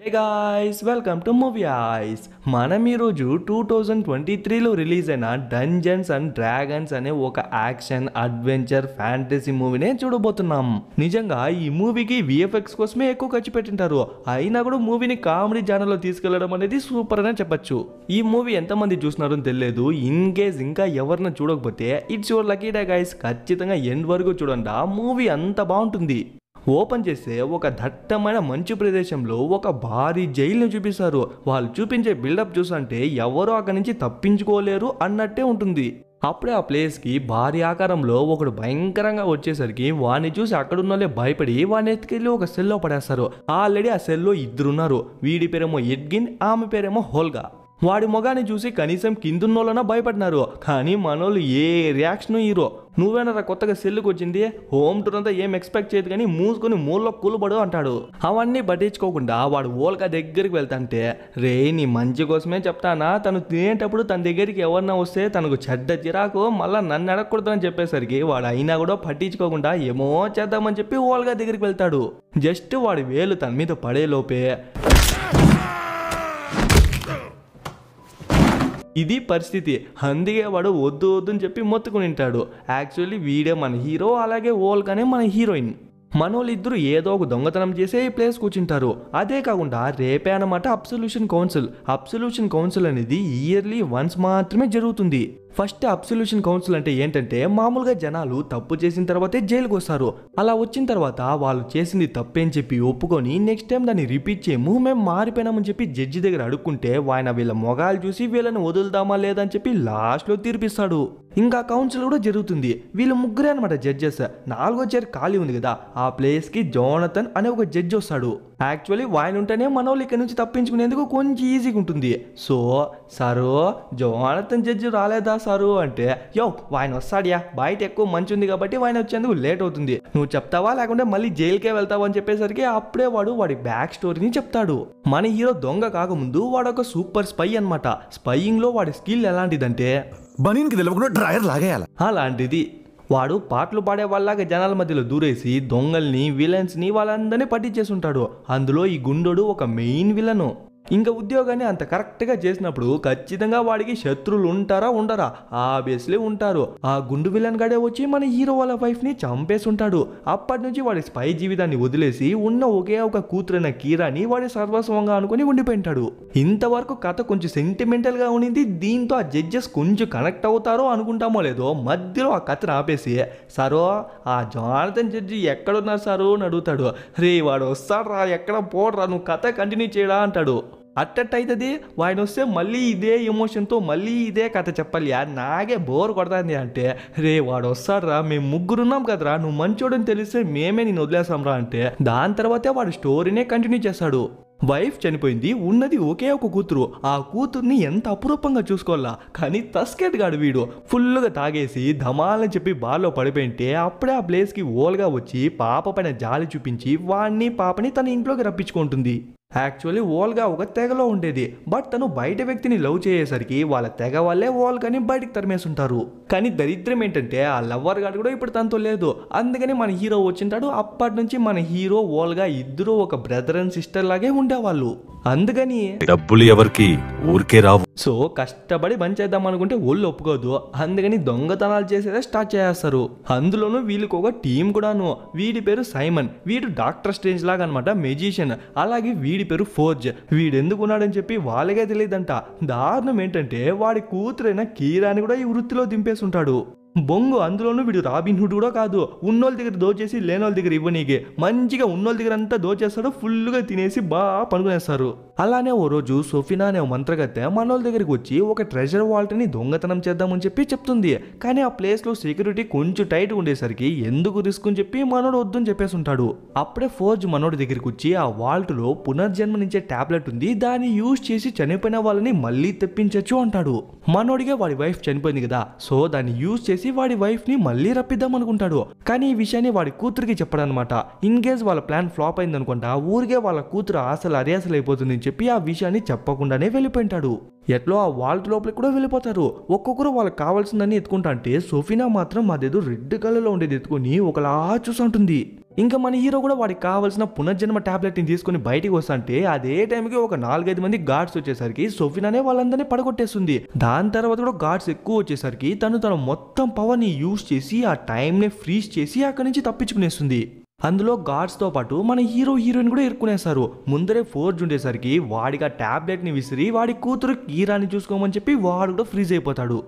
Hey guys welcome to movie ice. మనం ఈరోజు 2023లో release అయిన డంజన్స్ అండ్ డ్రాగన్స్ అనే ఒక యాక్షన్ అడ్వెంచర్ ఫ్యాంటసీ మూవీనే చూడబోతున్నాం. నిజంగా ఈ మూవీకి విఎఫ్ఎక్స్ కోసమే ఎక్కువ ఖర్చు పెట్టింటారు, అయినా కూడా మూవీని కామెడీ జానర్లో తీసుకెళ్లడం అనేది సూపర్ అనే చెప్పొచ్చు. ఈ మూవీ ఎంతమంది చూస్తున్నారో తెలియదు. ఇన్ కేస్ ఇంకా ఎవరిని చూడకపోతే it's your lucky day guys. ఖచ్చితంగా ఎండ్ వరకు చూడండి, ఆ మూవీ అంత బాగుంటుంది. ఓపెన్ చేస్తే ఒక దట్టమైన మంచు ప్రదేశంలో ఒక భారీ జైలుని చూపిస్తారు. వాళ్ళు చూపించే బిల్డప్ చూసంటే ఎవరో అక్కడి నుంచి తప్పించుకోలేరు అన్నట్టే ఉంటుంది. అప్పుడే ఆ ప్లేస్కి భారీ ఆకారంలో ఒకడు భయంకరంగా వచ్చేసరికి వాడిని చూసి అక్కడున్నోళ్ళే భయపడి వాడిని ఎత్తుకెళ్ళి ఒక సెల్లో పడేస్తారు. ఆల్రెడీ ఆ సెల్లో ఇద్దరున్నారు. వీడి పేరేమో ఎడ్గిన్, ఆమె పేరేమో హోల్గా. వాడి మొగాన్ని చూసి కనీసం కిందున్నోళ్ళన భయపడినారు, కానీ మనోళ్ళు ఏ రియాక్షన్ హీరో. నువ్వేనరా కొత్తగా సెల్లుకి వచ్చింది, హోమ్ టూర్ అంతా ఏం ఎక్స్పెక్ట్ చేయదు కానీ మూసుకొని మూలలో కూలబడు అంటాడు. అవన్నీ పట్టించుకోకుండా వాడు ఓల్గా దగ్గరికి వెళ్తాంటే, రే నీ మంచి కోసమే చెప్తానా, తను తినేటప్పుడు తన దగ్గరికి ఎవరన్నా వస్తే తనకు చెడ్డ చిరాకు, మళ్ళీ నన్ను అడగకూడదని చెప్పేసరికి వాడు అయినా కూడా పట్టించుకోకుండా ఏమో చేద్దామని చెప్పి ఓల్గా దగ్గరికి వెళ్తాడు. జస్ట్ వాడి వేలు తన మీద పడే లోపే ఇది పరిస్థితి. అందుకే వాడు వద్దు వద్దు అని చెప్పి మొత్తుకుని ఉంటాడు. యాక్చువల్లీ వీడే మన హీరో, అలాగే ఓల్గానే మన హీరోయిన్. మనోళ్ళిద్దరూ ఏదో ఒక దొంగతనం చేసే ఈ ప్లేస్ కూర్చుంటారు. అదే కాకుండా రేపే అన్నమాట అబ్సల్యూషన్ కౌన్సిల్. అబ్సల్యూషన్ కౌన్సిల్ అనేది ఇయర్లీ వన్స్ మాత్రమే జరుగుతుంది. ఫస్ట్ అబ్సల్యూషన్ కౌన్సిల్ అంటే ఏంటంటే, మామూలుగా జనాలు తప్పు చేసిన తర్వాతే జైలుకి వస్తారు. అలా వచ్చిన తర్వాత వాళ్ళు చేసింది తప్పేని చెప్పి ఒప్పుకొని నెక్స్ట్ టైం దాన్ని రిపీట్ చేయము, మేము మారిపోయినామని చెప్పి జడ్జి దగ్గర అడుక్కుంటే ఆయన వీళ్ళ మొగాలు చూసి వీళ్ళని వదులుదామా లేదని చెప్పి లాస్ట్లో తీర్పిస్తాడు. ఇంకా కౌన్సిల్ కూడా జరుగుతుంది. వీళ్ళు ముగ్గురే అనమాట జడ్జెస్. 4వ చైర్ ఖాళీ ఉంది కదా, ఆ ప్లేస్ కి జోనథన్ అనే ఒక జడ్జి వస్తాడు. యాక్చువల్లీ వాయిన్ ఉంటేనే మన వాళ్ళు ఇక్కడ నుంచి తప్పించుకునేందుకు కొంచెం ఈజీగా ఉంటుంది. సో సారు జోనథన్ జడ్జి రాలేదా సారు అంటే, యో వాయిన్ వస్తాడియా, బయట ఎక్కువ మంచి ఉంది కాబట్టి వాయిన్ వచ్చేందుకు లేట్ అవుతుంది, నువ్వు చెప్తావా లేకుంటే మళ్ళీ జైలుకే వెళ్తావా అని చెప్పేసరికి అప్పుడే వాడి బ్యాక్ స్టోరీని చెప్తాడు. మన హీరో దొంగ కాకముందు వాడు ఒక సూపర్ స్పై అనమాట. స్పైయింగ్ లో వాడి స్కిల్ ఎలాంటిదంటే బనీన్కి తెలియకుండా డ్రైయర్ లాగేయాలి అలాంటిది. వాడు పాటలు పాడే వాళ్ళగా జనాల మధ్యలో దూరేసి దొంగల్ని విలన్స్ని వాళ్ళందరినీ పట్టించేసి ఉంటాడు. అందులో ఈ గుండోడు ఒక మెయిన్ విలను. ఇంకా ఉద్యోగాన్ని అంత కరెక్ట్గా చేసినప్పుడు ఖచ్చితంగా వాడికి శత్రువులు ఉంటారా ఉండరా? ఆబ్వియస్లీ ఉంటారు. ఆ గుండు విలన్ గడే వచ్చి మన హీరో వాళ్ళ వైఫ్ని చంపేసి ఉంటాడు. అప్పటి నుంచి వాడి స్పై జీవితాన్ని వదిలేసి ఉన్న ఒకే ఒక కూతురైన కీరాని వాడి సర్వస్వంగా అనుకుని ఉండిపోయింటాడు. ఇంతవరకు కథ కొంచెం సెంటిమెంటల్గా ఉండింది. దీంతో ఆ జడ్జెస్ కొంచెం కనెక్ట్ అవుతారో అనుకుంటామో లేదో మధ్యలో ఆ కథను ఆపేసి, సారో ఆ జోనథన్ జడ్జి ఎక్కడున్నారు సారు అని అడుగుతాడు. రే వాడు వస్తాడు రా, ఎక్కడ పోడరా, నువ్వు కథ కంటిన్యూ చేయడా అంటాడు. అట్టట్టయితుంది. వాడిని వస్తే మళ్ళీ ఇదే ఎమోషన్తో మళ్ళీ ఇదే కథ చెప్పాలి, నాగే బోర్ కొడుతుంది అంటే, రే వాడు వస్తాడు రా, మేము ముగ్గురున్నాం కదరా, నువ్వు మంచోడని తెలిస్తే మేమే నేను వదిలేసాం రా అంటే, దాని తర్వాతే వాడు స్టోరీనే కంటిన్యూ చేస్తాడు. వైఫ్ చనిపోయింది, ఉన్నది ఒకే ఒక కూతురు. ఆ కూతుర్ని ఎంత అపురూపంగా చూసుకోవాలా, కానీ తస్కెట్ గాడు వీడు ఫుల్గా తాగేసి ధమాలని చెప్పి బార్లో పడిపోయింటే అప్పుడే ఆ ప్లేస్కి ఓల్గా వచ్చి పాప పైన జాలి చూపించి వాడిని పాపని తన ఇంట్లోకి రప్పించుకుంటుంది. యాక్చువల్లీ ఓల్గా ఒక తెగలో ఉండేది, బట్ తను బయట వ్యక్తిని లవ్ చేసేసరికి వాళ్ళ తెగ వాళ్ళే ఓల్గాని బయటికి తరిమేస్తుంటారు. కానీ దరిద్రం ఏంటంటే ఆ లవ్వర్ గాడు కూడా ఇప్పుడు తనతో లేదు. అందుకని మన హీరో వచ్చింటాడు. అప్పటి నుంచి మన హీరో ఓల్గా ఇద్దరు ఒక బ్రదర్ అండ్ సిస్టర్ లాగే ఉండేవాళ్ళు. అందుకని డబ్బులు ఎవరికి ఊరికే రావు. సో కష్టపడి పని చేద్దాం అనుకుంటే ఒళ్ళు ఒప్పుకోదు. అందుకని దొంగతనాలు చేసేదే స్టార్ట్ చేస్తారు. అందులోనూ వీళ్ళకి ఒక టీం కూడాను. వీడి పేరు సైమన్. వీడు డాక్టర్ స్ట్రేంజ్ లాగా అనమాట, మెజిషియన్. అలాగే వీడి పేరు ఫోర్జ్. వీడు ఎందుకున్నాడని చెప్పి వాళ్ళకే తెలియదంట. దారుణం ఏంటంటే వాడి కూతురైన కీరాని కూడా ఈ వృత్తిలో దింపేసి ఉంటాడు. బొంగు. అందులోనూ వీడు రాబిన్ హుడ్ కూడా కాదు. ఉన్నోళ్ళ దగ్గర దోచేసి లేనోళ్ళ దగ్గర ఇవ్వనీకి మంచిగా ఉన్నోళ్ళ దగ్గర అంతా దోచేస్తాడు. ఫుల్గా తినేసి బాగా పనుకునేస్తారు. అలానే ఓ రోజు సోఫినా అనే మంత్రగత్తె మనోళ్ళ దగ్గరికి వచ్చి ఒక ట్రెజర్ వాల్ట్ని దొంగతనం చేద్దామని చెప్పి చెప్తుంది. కానీ ఆ ప్లేస్లో సెక్యూరిటీ కొంచెం టైట్ ఉండేసరికి ఎందుకు రిస్క్ అని చెప్పి మనోడు వద్దని చెప్పేసి ఉంటాడు. అప్పుడే ఫోర్జ్ మనోడి దగ్గరికి వచ్చి ఆ వాల్ట్లో పునర్జన్మనిచ్చే టాబ్లెట్ ఉంది, దాన్ని యూజ్ చేసి చనిపోయిన వాళ్ళని మళ్ళీ తెప్పించచ్చు అంటాడు. మనోడిగా వాడి వైఫ్ చనిపోయింది కదా, సో దాన్ని యూజ్ చేసి వాడి వైఫ్ ని మళ్ళీ రప్పిద్దాం అనుకుంటాడు. కానీ ఈ విషయాన్ని వాడి కూతురికి చెప్పడనమాట. ఇన్ కేస్ వాళ్ళ ప్లాన్ ఫ్లాప్ అయింది అనుకుంటా ఊరికే వాళ్ళ కూతురు అసలు అయిపోతుంది చెప్పి ఆ విషయాన్ని చెప్పకుండానే వెళ్ళిపోయింటాడు. ఎట్లో ఆ వాల్ట్ లోపలికి కూడా వెళ్ళిపోతారు. ఒక్కొక్కరు వాళ్ళకి కావాల్సిందని ఎత్తుకుంటా అంటే సోఫినా మాత్రం అదేదో రెడ్ కలర్ లో ఉండేది ఎత్తుకుని ఒకలా చూస్తుంటుంది. ఇంకా మన హీరో కూడా వాడికి కావాల్సిన పునర్జన్మ టాబ్లెట్ ని తీసుకుని బయటికి వస్తుంటే అదే టైంకి ఒక 4-5 మంది గార్డ్స్ వచ్చేసరికి సోఫినానే వాళ్ళందరినీ పడగొట్టేస్తుంది. దాని తర్వాత కూడా గార్డ్స్ ఎక్కువ వచ్చేసరికి తన మొత్తం పవర్ ని యూజ్ చేసి ఆ టైం ని ఫ్రీజ్ చేసి అక్కడి నుంచి తప్పించుకునేస్తుంది. అందులో గార్డ్స్ తో పాటు మన హీరోయిన్ కూడా ఇరుక్కునేస్తారు. ముందరే ఫోర్జ్ ఉండేసరికి వాడికి ఆ టాబ్లెట్ ని విసిరి వాడి కూతురు కీరాని చూసుకోమని చెప్పి వాడు కూడా ఫ్రీజ్ అయిపోతాడు.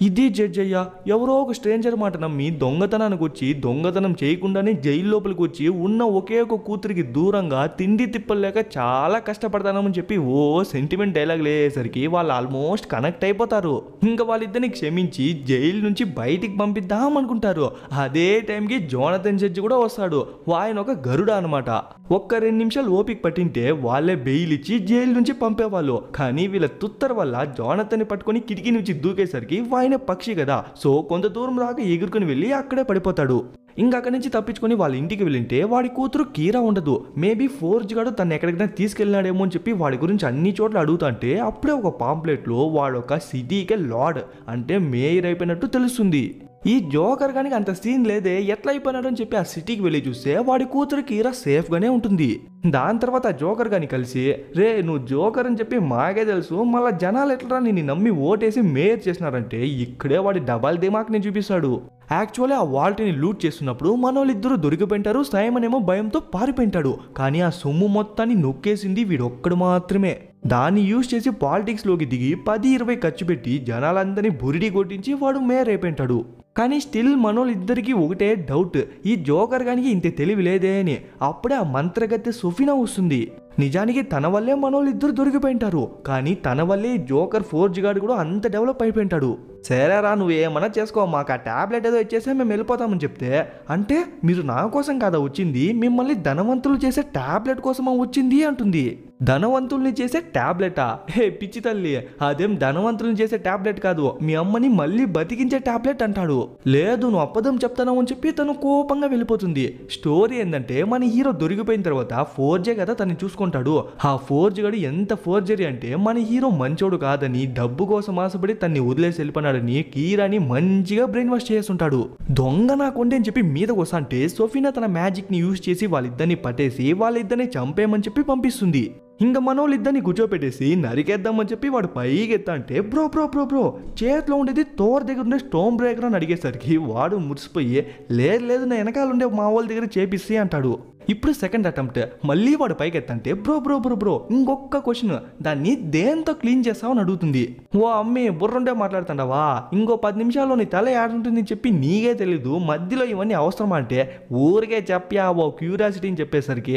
ఇది జడ్జ్ అయ్యా ఎవరో ఒక స్ట్రేంజర్ మాట నమ్మి దొంగతనానికి వచ్చి దొంగతనం చేయకుండానే జైలు లోపలికి వచ్చి ఉన్న ఒకే ఒక కూతురికి దూరంగా తిండి తిప్పలేక చాలా కష్టపడతానని చెప్పి ఓ సెంటిమెంట్ డైలాగ్ లేసరికి వాళ్ళు ఆల్మోస్ట్ కనెక్ట్ అయిపోతారు. ఇంకా వాళ్ళిద్దరిని క్షమించి జైలు నుంచి బయటికి పంపిద్దాం అనుకుంటారు. అదే టైంకి జోనథన్ జడ్జి కూడా వస్తాడు. ఆయన ఒక గరుడ అనమాట. ఒక్క 2 నిమిషాలు ఓపిక పట్టింటే వాళ్ళే బెయిల్ ఇచ్చి జైలు నుంచి పంపేవాళ్ళు. కానీ వీళ్ళ తుత్తర వల్ల జోనథన్ పట్టుకొని కిటికీ నుంచి దూకేసరికి ఆయన పక్షి కదా, సో కొంత దూరం దాకా ఎగురుకుని వెళ్ళి అక్కడే పడిపోతాడు. ఇంకా అక్కడి నుంచి తప్పించుకొని వాళ్ళ ఇంటికి వెళ్ళింటే వాడి కూతురు కీరా ఉండదు. మేబీ ఫోర్జ్ గాడు తను ఎక్కడికైనా తీసుకెళ్ళినాడేమో అని చెప్పి వాడి గురించి అన్ని చోట్ల అడుగుతుంటే అప్పుడే ఒక పాంప్లెట్ లో వాడు ఒక సిటీకే లార్డ్ అంటే మేయర్ అయిపోయినట్టు తెలుస్తుంది. ఈ జోకర్ గానికి అంత సీన్ లేదే, ఎట్లా అయిపోయినాడు అని చెప్పి ఆ సిటీకి వెళ్ళి చూస్తే వాడి కూతురు కీరా సేఫ్ గానే ఉంటుంది. దాని తర్వాత ఆ జోకర్ గాని కలిసి రే నువ్వు జోకర్ అని చెప్పి మాకే తెలుసు, మళ్ళీ జనాలు ఎట్లా నిన్ను నమ్మి ఓటేసి మేయర్ చేసినారంటే ఇక్కడే వాడి డబల్ దిమాక్ ని చూపిస్తాడు. యాక్చువల్లీ ఆ వాల్ట్ని లూట్ చేస్తున్నప్పుడు మనోళ్ళిద్దరూ దొరికిపోయింటారు. సైమన్ ఏమో భయంతో పారిపోయింటాడు. కానీ ఆ సొమ్ము మొత్తాన్ని నొక్కేసింది వీడొక్కడు మాత్రమే. దాన్ని యూజ్ చేసి పాలిటిక్స్ లోకి దిగి 10-20 ఖర్చు పెట్టి జనాలందరినీ బురిడి కొట్టించి వాడు మేయర్ అయిపోయింటాడు. కానీ స్టిల్ మనోళ్ళిద్దరికి ఒకటే డౌట్, ఈ జోకర్ గానికి ఇంత తెలివి లేదే అని. అప్పుడే ఆ మంత్రగత్తె సోఫినా వస్తుంది. నిజానికి తన వల్లే మనోళ్ళిద్దరు దొరికిపోయింటారు. కానీ తన వల్లే జోకర్ ఫోర్జ్ గార్డ్ కూడా అంత డెవలప్ అయిపోయింటాడు. సరేరా నువ్వు ఏమన్నా చేసుకో, మాకు ఆ టాబ్లెట్ ఏదో ఇచ్చేస్తే మేము వెళ్ళిపోతామని చెప్తే, అంటే మీరు నా కోసం కాదా వచ్చింది, మిమ్మల్ని ధనవంతులు చేసే టాబ్లెట్ కోసమా వచ్చింది అంటుంది. ధనవంతుల్ని చేసే టాబ్లెటా? హే పిచ్చి తల్లి, అదేం ధనవంతుల్ని చేసే టాబ్లెట్ కాదు, మీ అమ్మని మళ్ళీ బతికించే టాబ్లెట్ అంటాడు. లేదు నువ్వు అబద్ధం చెప్తావు అని చెప్పి తను కోపంగా వెళ్ళిపోతుంది. స్టోరీ ఏంటంటే మన హీరో దొరికిపోయిన తర్వాత ఫోర్జే కదా తను చూసుకుంటాడు. ఆ ఫోర్జ్ గడు ఎంత ఫోర్జరీ అంటే మన హీరో మంచోడు కాదని డబ్బు కోసం ఆశపడి తన్ని వదిలేసి వెళ్ళిపోయినాడని కీరాని మంచిగా బ్రెయిన్ వాష్ చేస్తుంటాడు. దొంగ నాకుండే అని చెప్పి మీదకి వస్తాంటే సోఫినా తన మ్యాజిక్ ని యూజ్ చేసి వాళ్ళిద్దరిని పట్టేసి వాళ్ళిద్దరిని చంపేయమని చెప్పి పంపిస్తుంది. ఇంకా మనోళ్ళిద్దరిని కూర్చోపెట్టేసి నరికేద్దామని చెప్పి వాడు పైకి ఎత్తంటే బ్రో బ్రో బ్రో బ్రో చేతిలో ఉండేది తోర్ దగ్గర ఉండే స్టోన్ బ్రేకర్ అని అడిగేసరికి వాడు మురిసిపోయి లేదు నా వెనకాల ఉండే మా వాళ్ళ దగ్గర చేపిస్తే అంటాడు. ఇప్పుడు సెకండ్ అటెంప్ట్ మళ్ళీ వాడు పైకి ఎత్తంటే బ్రో బ్రో బ్రో బ్రో ఇంకొక క్వశ్చన్, దాన్ని దేంతో క్లీన్ చేస్తావు అని అడుగుతుంది. ఓ అమ్మి బుర్రుండే మాట్లాడుతుండవా, ఇంకో 10 నిమిషాల్లో నీ తల ఏడుంటుంది చెప్పి నీకే తెలీదు, మధ్యలో ఇవన్నీ అవసరం అంటే ఊరికే చెప్పా ఓ క్యూరియాసిటీ అని చెప్పేసరికి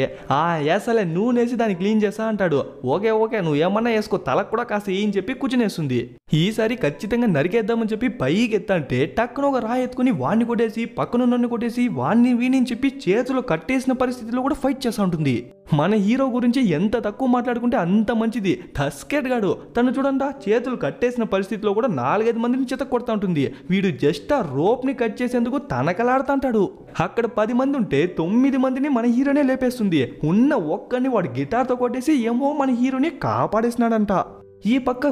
ఏసలే నూనెసి దాన్ని క్లీన్ చేస్తా అంటాడు. ఓకే నువ్వు ఏమన్నా వేసుకో, తలకు కూడా కాస్త ఏం చెప్పి కూర్చునేస్తుంది. ఈసారి ఖచ్చితంగా నరికేద్దామని చెప్పి పైకి ఎత్తంటే టక్కున ఒక రాయి ఎత్తుకుని వాడిని కొట్టేసి పక్కనున్న కొట్టేసి వీణి చెప్పి చేతిలో కట్టేసిన పరిస్థితిలో కూడా ఫైట్ చేస్తూ ఉంటుంది. మన హీరో గురించి ఎంత తక్కువ మాట్లాడుకుంటే అంత మంచిది. టస్కెట్ గాడు తను చూడండి చేతులు కట్టేసిన పరిస్థితిలో కూడా 4-5 మందిని చితక కొడతా ఉంటుంది. వీడు జస్ట్ ఆ రోప్ ని కట్ చేసేందుకు తనకలాడుతుంటాడు. అక్కడ 10 మంది ఉంటే 9 మందిని మన హీరోనే లేపేస్తుంది. ఉన్న ఒక్కడిని వాడు గిటార్తో కొట్టేసి ఏమో మన హీరోని కాపాడేసినాడంట. ఈ పక్క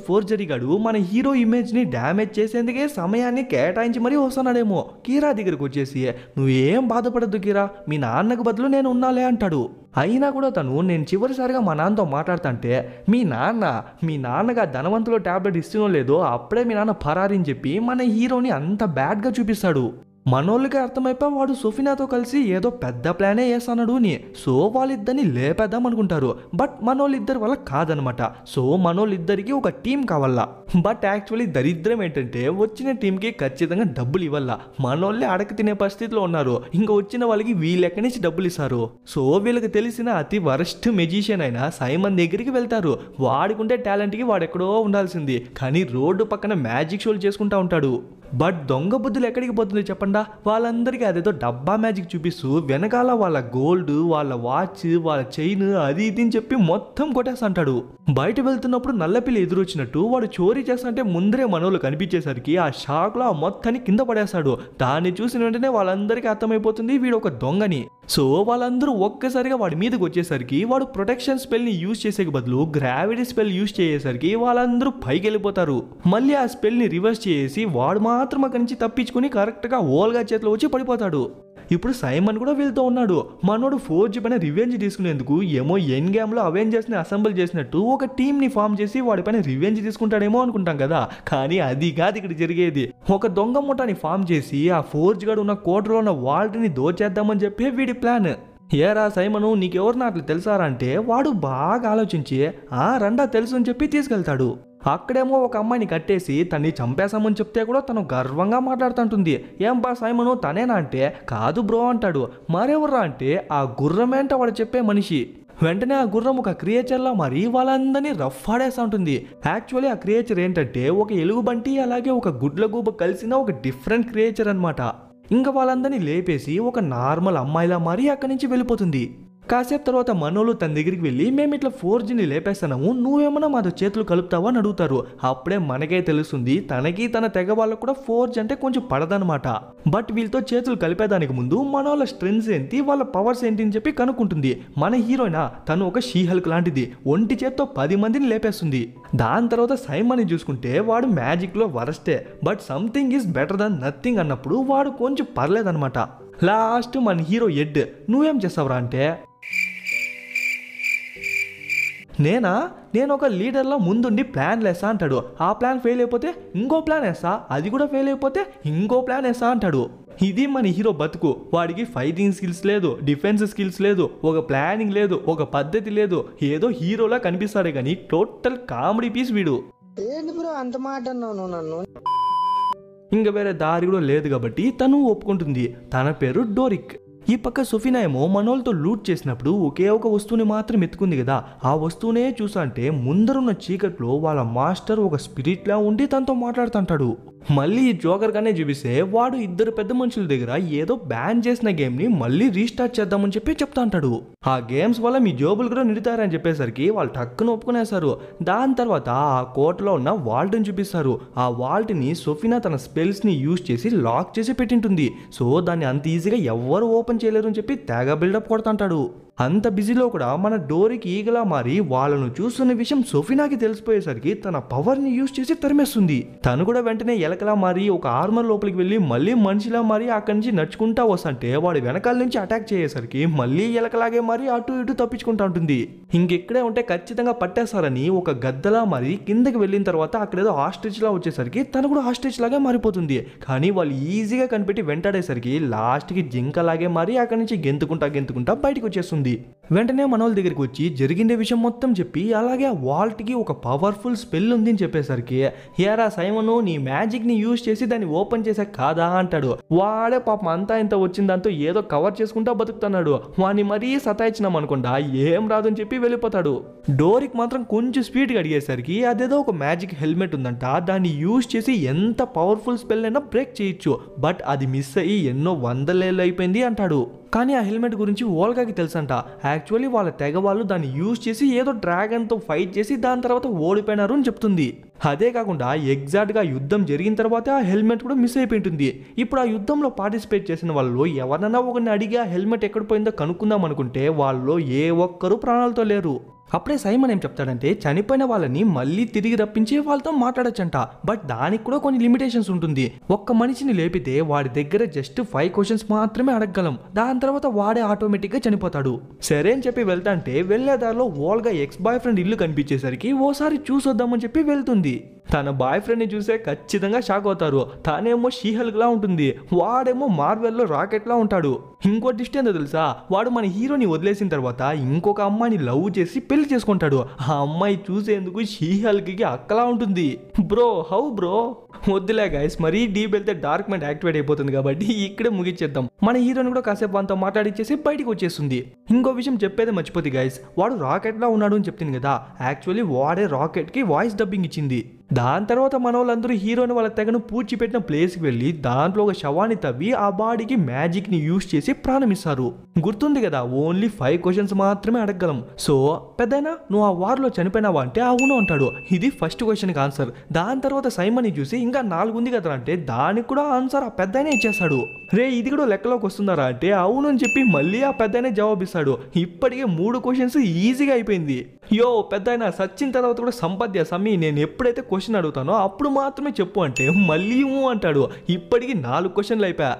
ఫోర్జరీ గాడు మన హీరో ఇమేజ్ ని డ్యామేజ్ చేసేందుకే సమయాన్ని కేటాయించి మరీ వస్తున్నాడేమో. కీరా దగ్గరకు వచ్చేసి నువ్వేం బాధపడద్దు కీరా, మీ నాన్నకు బదులు నేను ఉన్నాలే అంటాడు. అయినా కూడా నేను చివరిసారిగా మా నాన్నతో మాట్లాడుతుంటే మీ నాన్నగా ధనవంతులో టాబ్లెట్ ఇస్తునో లేదో అప్పుడే మీ నాన్న పరారి అని చెప్పి మన హీరోని అంత బ్యాడ్గా చూపిస్తాడు. మనోళ్ళకి అర్థమైపోయి వాడు సోఫినాతో కలిసి ఏదో పెద్ద ప్లానే వేస్తాడు అని. సో వాళ్ళిద్దరిని లేపేద్దాం అనుకుంటారు. బట్ మనోళ్ళిద్దరి వల్ల కాదనమాట. సో మనోళ్ళిద్దరికి ఒక టీం కావాలా. బట్ యాక్చువల్లీ దరిద్రం ఏంటంటే వచ్చిన టీంకి ఖచ్చితంగా డబ్బులు ఇవ్వాల. మనోళ్ళే అడక తినే పరిస్థితిలో ఉన్నారు. ఇంకా వచ్చిన వాళ్ళకి వీళ్ళు ఎక్కడి నుంచి డబ్బులు ఇస్తారు. సో వీళ్ళకి తెలిసిన అతి వరస్ట్ మెజిషియన్ అయిన సైమన్ దగ్గరికి వెళ్తారు. వాడికుంటే టాలెంట్కి వాడెక్కడో ఉండాల్సింది, కానీ రోడ్డు పక్కన మ్యాజిక్ షోలు చేసుకుంటా ఉంటాడు. బట్ దొంగ బుద్ధులు ఎక్కడికి పోతుంది చెప్పండా, వాళ్ళందరికీ అదేదో డబ్బా మ్యాజిక్ చూపిస్తూ వెనకాల వాళ్ళ గోల్డ్, వాళ్ళ వాచ్, వాళ్ళ చైన్ అది ఇది అని చెప్పి మొత్తం కొట్టేస్తాంటాడు. బయట వెళ్తున్నప్పుడు నల్లపిల్లి ఎదురొచ్చినట్టు వాడు చోరీ చేస్తుంటే ముందరే మనోళ్ళు కనిపించేసరికి ఆ షాక్ లో ఆ మొత్తాన్ని కింద పడేస్తాడు. దాన్ని చూసిన వెంటనే వాళ్ళందరికీ అర్థమైపోతుంది వీడు ఒక దొంగని. సో వాళ్ళందరూ ఒక్కసారిగా వాడి మీదకి వచ్చేసరికి వాడు ప్రొటెక్షన్ స్పెల్ ని యూజ్ చేసే బదులు గ్రావిటీ స్పెల్ యూజ్ చేసేసరికి వాళ్ళందరూ పైకి వెళ్ళిపోతారు. మళ్ళీ ఆ స్పెల్ ని రివర్స్ చేసి వాడు మాత్రం అక్కడి నుంచి తప్పించుకుని కరెక్ట్ గా ఓల్గా చేతిలో వచ్చి పడిపోతాడు. ఇప్పుడు సైమన్ కూడా వెళ్తూ ఉన్నాడు. మనోడు ఫోర్జ్ పైన రివెంజ్ తీసుకునేందుకు ఏమో ఎండ్ గేమ్ లో అవెంజర్స్ ని అసెంబుల్ చేసినట్టు ఒక టీం ని ఫామ్ చేసి వాడి పైన రివెంజ్ తీసుకుంటాడేమో అనుకుంటాం కదా, కానీ అది కాదు ఇక్కడ జరిగేది. ఒక దొంగ ముఠాని ఫామ్ చేసి ఆ ఫోర్జ్ గడు ఉన్న కోటలో ఉన్న వాల్ట్ ని దోచేద్దామని చెప్పి వీడి ప్లాన్. ఏరా సైమను నీకెవరిని అట్లా తెలుసారా అంటే వాడు బాగా ఆలోచించి రండా తెలుసు అని చెప్పి తీసుకెళ్తాడు. అక్కడేమో ఒక అమ్మాయిని కట్టేసి తన్ని చంపేశామని చెప్తే కూడా తను గర్వంగా మాట్లాడుతుంటుంది. ఏం బా సైమను తనేనా అంటే కాదు బ్రో అంటాడు. మరెవర్రా అంటే ఆ గుర్రమేంట వాడు చెప్పే మనిషి. వెంటనే ఆ గుర్రం ఒక క్రియేచర్లా మరి వాళ్ళందరినీ రఫ్ ఆడేస్తూ ఉంటుంది. యాక్చువల్లీ ఆ క్రియేచర్ ఏంటంటే ఒక ఎలుగుబంటి అలాగే ఒక గుడ్లగూబ కలిసిన ఒక డిఫరెంట్ క్రియేచర్ అనమాట. ఇంకా వాళ్ళందరినీ లేపేసి ఒక నార్మల్ అమ్మాయిలా మారి అక్కడి నుంచి వెళ్ళిపోతుంది. కాసేపు తర్వాత మనోళ్ళు తన దగ్గరికి వెళ్ళి మేము ఇట్లా ఫోర్జ్ని లేపేస్తున్నాము, నువ్వేమన్నా మాతో చేతులు కలుపుతావా అని అడుగుతారు. అప్పుడే మనకే తెలుస్తుంది తనకి తన తెగ వాళ్ళకు కూడా ఫోర్జ్ అంటే కొంచెం పడదనమాట. బట్ వీళ్ళతో చేతులు కలిపేదానికి ముందు మనోళ్ళ స్ట్రెంగ్స్ ఏంటి వాళ్ళ పవర్స్ ఏంటి అని చెప్పి కనుక్కుంటుంది. మన హీరోయిన్ తను ఒక షీ హల్క్ లాంటిది, ఒంటి చేత్తో 10 మందిని లేపేస్తుంది. దాని తర్వాత సైమన్ చూసుకుంటే వాడు మ్యాజిక్ లో వరస్టే, but something is better than nothing అన్నప్పుడు వాడు కొంచెం పర్లేదనమాట. లాస్ట్ మన హీరో ఎడ్ నువ్వేం చేస్తావురా అంటే నేను ఒక లీడర్లో ముందుండి ప్లాన్ వేస్తా అంటాడు. ఆ ప్లాన్ ఫెయిల్ అయిపోతే ఇంకో ప్లాన్ వేస్తా, అది కూడా ఫెయిల్ అయిపోతే ఇంకో ప్లాన్ వేస్తా అంటాడు. ఇది మన హీరో బతుకు. వాడికి ఫైటింగ్ స్కిల్స్ లేదు, డిఫెన్స్ స్కిల్స్ లేదు, ఒక ప్లానింగ్ లేదు, ఒక పద్ధతి లేదు. ఏదో హీరోలా కనిపిస్తాడే కానీ టోటల్ కామెడీ పీస్ వీడు. ఇంకా వేరే దారి కూడా లేదు కాబట్టి తను ఒప్పుకుంటుంది. తన పేరు డోరిక్. ఈ పక్క సొఫీనా ఏమో మనోళ్ళతో లూట్ చేసినప్పుడు ఒకే ఒక వస్తువుని మాత్రం ఎత్తుకుంది కదా, ఆ వస్తువునే చూసంటే ముందరున్న చీకట్లో వాళ్ళ మాస్టర్ ఒక స్పిరిట్ లా ఉండి తనతో మాట్లాడుతుంటాడు. మళ్ళీ ఈ జోకర్ గానే చూపిస్తే వాడు ఇద్దరు పెద్ద మనుషుల దగ్గర ఏదో బ్యాన్ చేసిన గేమ్ ని మళ్ళీ రీస్టార్ట్ చేద్దామని చెప్పి చెప్తా అంటాడు. ఆ గేమ్స్ వల్ల మీ జోబులు కూడా నిండుతారని చెప్పేసరికి వాళ్ళు టక్కున ఒప్పుకునేశారు. దాని తర్వాత ఆ కోటలో ఉన్న వాల్ట్ ని చూపిస్తారు. ఆ వాల్ట్ ని సొఫీనా తన స్పెల్స్ ని యూజ్ చేసి లాక్ చేసి పెట్టింటుంది. సో దాన్ని అంత ఈజీగా ఎవరు ఓపెన్ చేయలేరు అని చెప్పి తెగ బిల్డప్ కొడతాంటాడు. అంత బిజీలో కూడా మన డోరికి ఈగలా మారి వాళ్ళను చూస్తున్న విషయం సొఫీనాకి తెలిసిపోయేసరికి తన పవర్ ని యూజ్ చేసి తరిమేస్తుంది. తను కూడా వెంటనే ఎలకలా మారి ఒక ఆర్మర్ లోపలికి వెళ్ళి మళ్ళీ మనిషిలా మారి అక్కడి నుంచి నడుచుకుంటా వస్తుంటే వాడు వెనకాల నుంచి అటాక్ చేసేసరికి మళ్ళీ ఎలకలాగే మారి అటు ఇటు తప్పించుకుంటా ఉంటుంది. ఇంకెక్కడే ఉంటే ఖచ్చితంగా పట్టేస్తారని ఒక గద్దలా మారి కిందకి వెళ్ళిన తర్వాత అక్కడేదో ఆస్ట్రిచ్ లా వచ్చేసరికి తను కూడా ఆస్ట్రిచ్ లాగే మారిపోతుంది. కానీ వాళ్ళు ఈజీగా కనిపెట్టి వెంటాడేసరికి లాస్ట్ కి జింకలాగే మారి అక్కడి నుంచి గెంతుకుంటా బయటకు వచ్చేస్తుంది. వెంటనే మనోళ్ళ దగ్గరికి వచ్చి జరిగిందే విషయం మొత్తం చెప్పి అలాగే వాల్ట్ కి ఒక పవర్ఫుల్ స్పెల్ ఉంది అని చెప్పేసరికి ఏరా సైమను నీ మ్యాజిక్ ని యూజ్ చేసి దాన్ని ఓపెన్ చేసా కాదా అంటాడు. వాడే పాపం అంతా ఇంత వచ్చిన దాంతో ఏదో కవర్ చేసుకుంటా బతుకుతున్నాడు. వాడిని మరీ సతాయించినాం అనుకుంటా ఏం రాదని చెప్పి వెళ్ళిపోతాడు. డోరికి మాత్రం కొంచెం స్పీడ్ గా అడిగేసరికి అదేదో ఒక మ్యాజిక్ హెల్మెట్ ఉందంట, దాన్ని యూజ్ చేసి ఎంత పవర్ఫుల్ స్పెల్ అయినా బ్రేక్ చేయొచ్చు, బట్ అది మిస్ అయ్యి ఎన్నో 100 ఏళ్ళు అయిపోయింది అంటాడు. కానీ ఆ హెల్మెట్ గురించి ఓల్గాకి తెలుసంట. యాక్చువల్లీ వాళ్ళ తెగ వాళ్ళు దాన్ని యూజ్ చేసి ఏదో డ్రాగన్తో ఫైట్ చేసి దాని తర్వాత ఓడిపోయినారు అని చెప్తుంది. అదే కాకుండా ఎగ్జాక్ట్గా యుద్ధం జరిగిన తర్వాత ఆ హెల్మెట్ కూడా మిస్ అయిపోయింటుంది. ఇప్పుడు ఆ యుద్ధంలో పార్టిసిపేట్ చేసిన వాళ్ళు ఎవరినైనా ఒకరిని అడిగి ఆ హెల్మెట్ ఎక్కడ పోయిందో కనుక్కుందాం అనుకుంటే వాళ్ళు ఏ ఒక్కరు ప్రాణాలతో లేరు. అప్పుడే సైమన్ ఏం చెప్తాడంటే చనిపోయిన వాళ్ళని మళ్ళీ తిరిగి రప్పించి వాళ్ళతో మాట్లాడచ్చంట, బట్ దానికి కూడా కొన్ని లిమిటేషన్స్ ఉంటుంది. ఒక్క మనిషిని లేపితే వాడి దగ్గర జస్ట్ 5 క్వశ్చన్స్ మాత్రమే అడగగలం, దాని తర్వాత వాడే ఆటోమేటిక్ గా చనిపోతాడు. సరే అని చెప్పి వెళ్తాంటే వెళ్లేదారిలో ఓల్గా ఎక్స్ బాయ్ ఫ్రెండ్ ఇల్లు కనిపించేసరికి ఓసారి చూసొద్దామని చెప్పి వెళ్తుంది. తన బాయ్ ఫ్రెండ్ ని చూసే ఖచ్చితంగా షాక్ అవుతారు. తానేమో షీహల్క్ లా ఉంటుంది, వాడేమో మార్వెల్లో రాకెట్ లా ఉంటాడు. ఇంకో ట్విస్ట్ ఏందో తెలుసా, వాడు మన హీరోని వదిలేసిన తర్వాత ఇంకొక అమ్మాయిని లవ్ చేసి పెళ్లి చేసుకుంటాడు. ఆ అమ్మాయి చూసేందుకు షీహల్క్ కి అక్కలా ఉంటుంది. బ్రో హౌ బ్రో వద్దులే గైస్, మరీ డీప్ వెళ్తే డార్క్ మైండ్ యాక్టివేట్ అయిపోతుంది కాబట్టి ఇక్కడే ముగిచ్చేద్దాం. మన హీరోని కూడా కాసేపు వాళ్ళతో మాట్లాడిచ్చేసి బయటికి వచ్చేస్తుంది. ఇంకో విషయం చెప్పేది మర్చిపోతుంది గైస్, వాడు రాకెట్ లా ఉన్నాడు అని చెప్తుంది కదా, యాక్చువల్లీ వాడే రాకెట్ కి వాయిస్ డబ్బింగ్ ఇచ్చింది. దాని తర్వాత మన వాళ్ళందరూ హీరోని వాళ్ళ తెగను పూడ్చిపెట్టిన ప్లేస్కి వెళ్ళి దాంట్లో ఒక శవాన్ని తవ్వి ఆ బాడీకి మ్యాజిక్ ని యూజ్ చేసి ప్రాణమిస్తారు. గుర్తుంది కదా, ఓన్లీ 5 క్వశ్చన్స్ మాత్రమే అడగగలం. సో పెద్దయినా నువ్వు ఆ వార్లో చనిపోయినావా అంటే అవును అంటాడు. ఇది ఫస్ట్ క్వశ్చన్ కి ఆన్సర్. దాని తర్వాత సైమన్ ని చూసి ఇంకా 4 ఉంది కదా అంటే దానికి కూడా ఆన్సర్ ఆ పెద్దయినా ఇచ్చేస్తాడు. రే ఇది కూడా లెక్కలోకి వస్తుందారా అంటే అవును అని చెప్పి మళ్ళీ ఆ పెద్దయినా జవాబిస్తాడు. ఇప్పటికే 3 క్వశ్చన్స్ ఈజీగా అయిపోయింది. యో పెద్దయినా సచ్చిన తర్వాత కూడా సంపద్య సమీ నేను ఎప్పుడైతే క్వశ్చన్ అడుగుతానో అప్పుడు మాత్రమే చెప్పు అంటే మళ్ళీ అంటాడు. ఇప్పటికి 4 క్వశ్చన్లు అయిపోయా.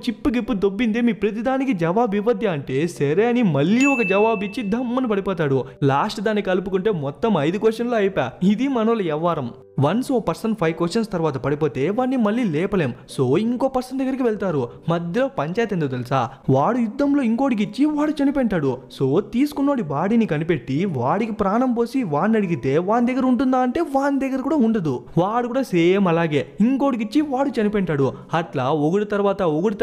చిప్పు గిప్పు దొబ్బిందే, మీ ప్రతిదానికి జవాబు ఇవ్వద్దా అంటే సరే అని మళ్ళీ ఒక జవాబు ఇచ్చి దమ్మని పడిపోతాడు. లాస్ట్ దాన్ని కలుపుకుంటే మొత్తం 5 క్వశ్చన్లు అయిపోయా. ఇది మనోళ్ళ వ్యవహారం. వన్స్ ఓ పర్సన్ 5 క్వశ్చన్స్ తర్వాత పడిపోతే వాడిని మళ్ళీ లేపలేం. సో ఇంకో పర్సన్ దగ్గరికి వెళ్తారు. మధ్యలో పంచాయతీ ఎందుకు తెలుసా, వాడు యుద్ధంలో ఇంకోటికి ఇచ్చి వాడు చనిపోయింటాడు. సో తీసుకున్నోడి బాడీని కనిపెట్టి వాడికి ప్రాణం పోసి వాడిని అడిగితే వాని దగ్గర ఉంటుందా అంటే వాని దగ్గర కూడా ఉండదు. వాడు కూడా సేమ్ అలాగే ఇంకోటికి ఇచ్చి వాడు చనిపోయింటాడు. అట్లా ఒకటి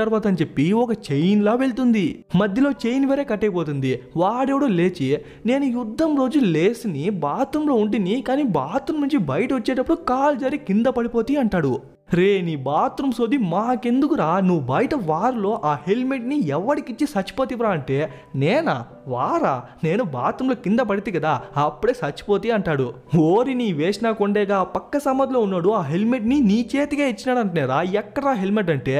తర్వాత అని చెప్పి ఒక చైన్ లా వెళ్తుంది. మధ్యలో చైన్ వేరే కట్ అయిపోతుంది. వాడెవడో లేచి, నేను యుద్ధం రోజు లేసిని బాత్రూమ్ లో ఉంటిని, కానీ బాత్రూమ్ నుంచి బయట వచ్చేటప్పుడు కాలు జారి కింద పడిపోతే అంటాడు. రే నీ బాత్రూమ్ సోది మాకెందుకురా, నువ్వు బయట వార్లో ఆ హెల్మెట్ ని ఎవడికిచ్చి చచ్చిపోతీవరా అంటే నేనా వారా, నేను బాత్రూంలో కింద పడితే కదా అప్పుడే చచ్చిపోతే అంటాడు. ఓరి నీ వేసినా కొండేగా పక్క సమాధిలో ఉన్నాడు ఆ హెల్మెట్ ని నీ చేతిగా ఇచ్చినాడు అంటున్నారా. ఎక్కడా హెల్మెట్ అంటే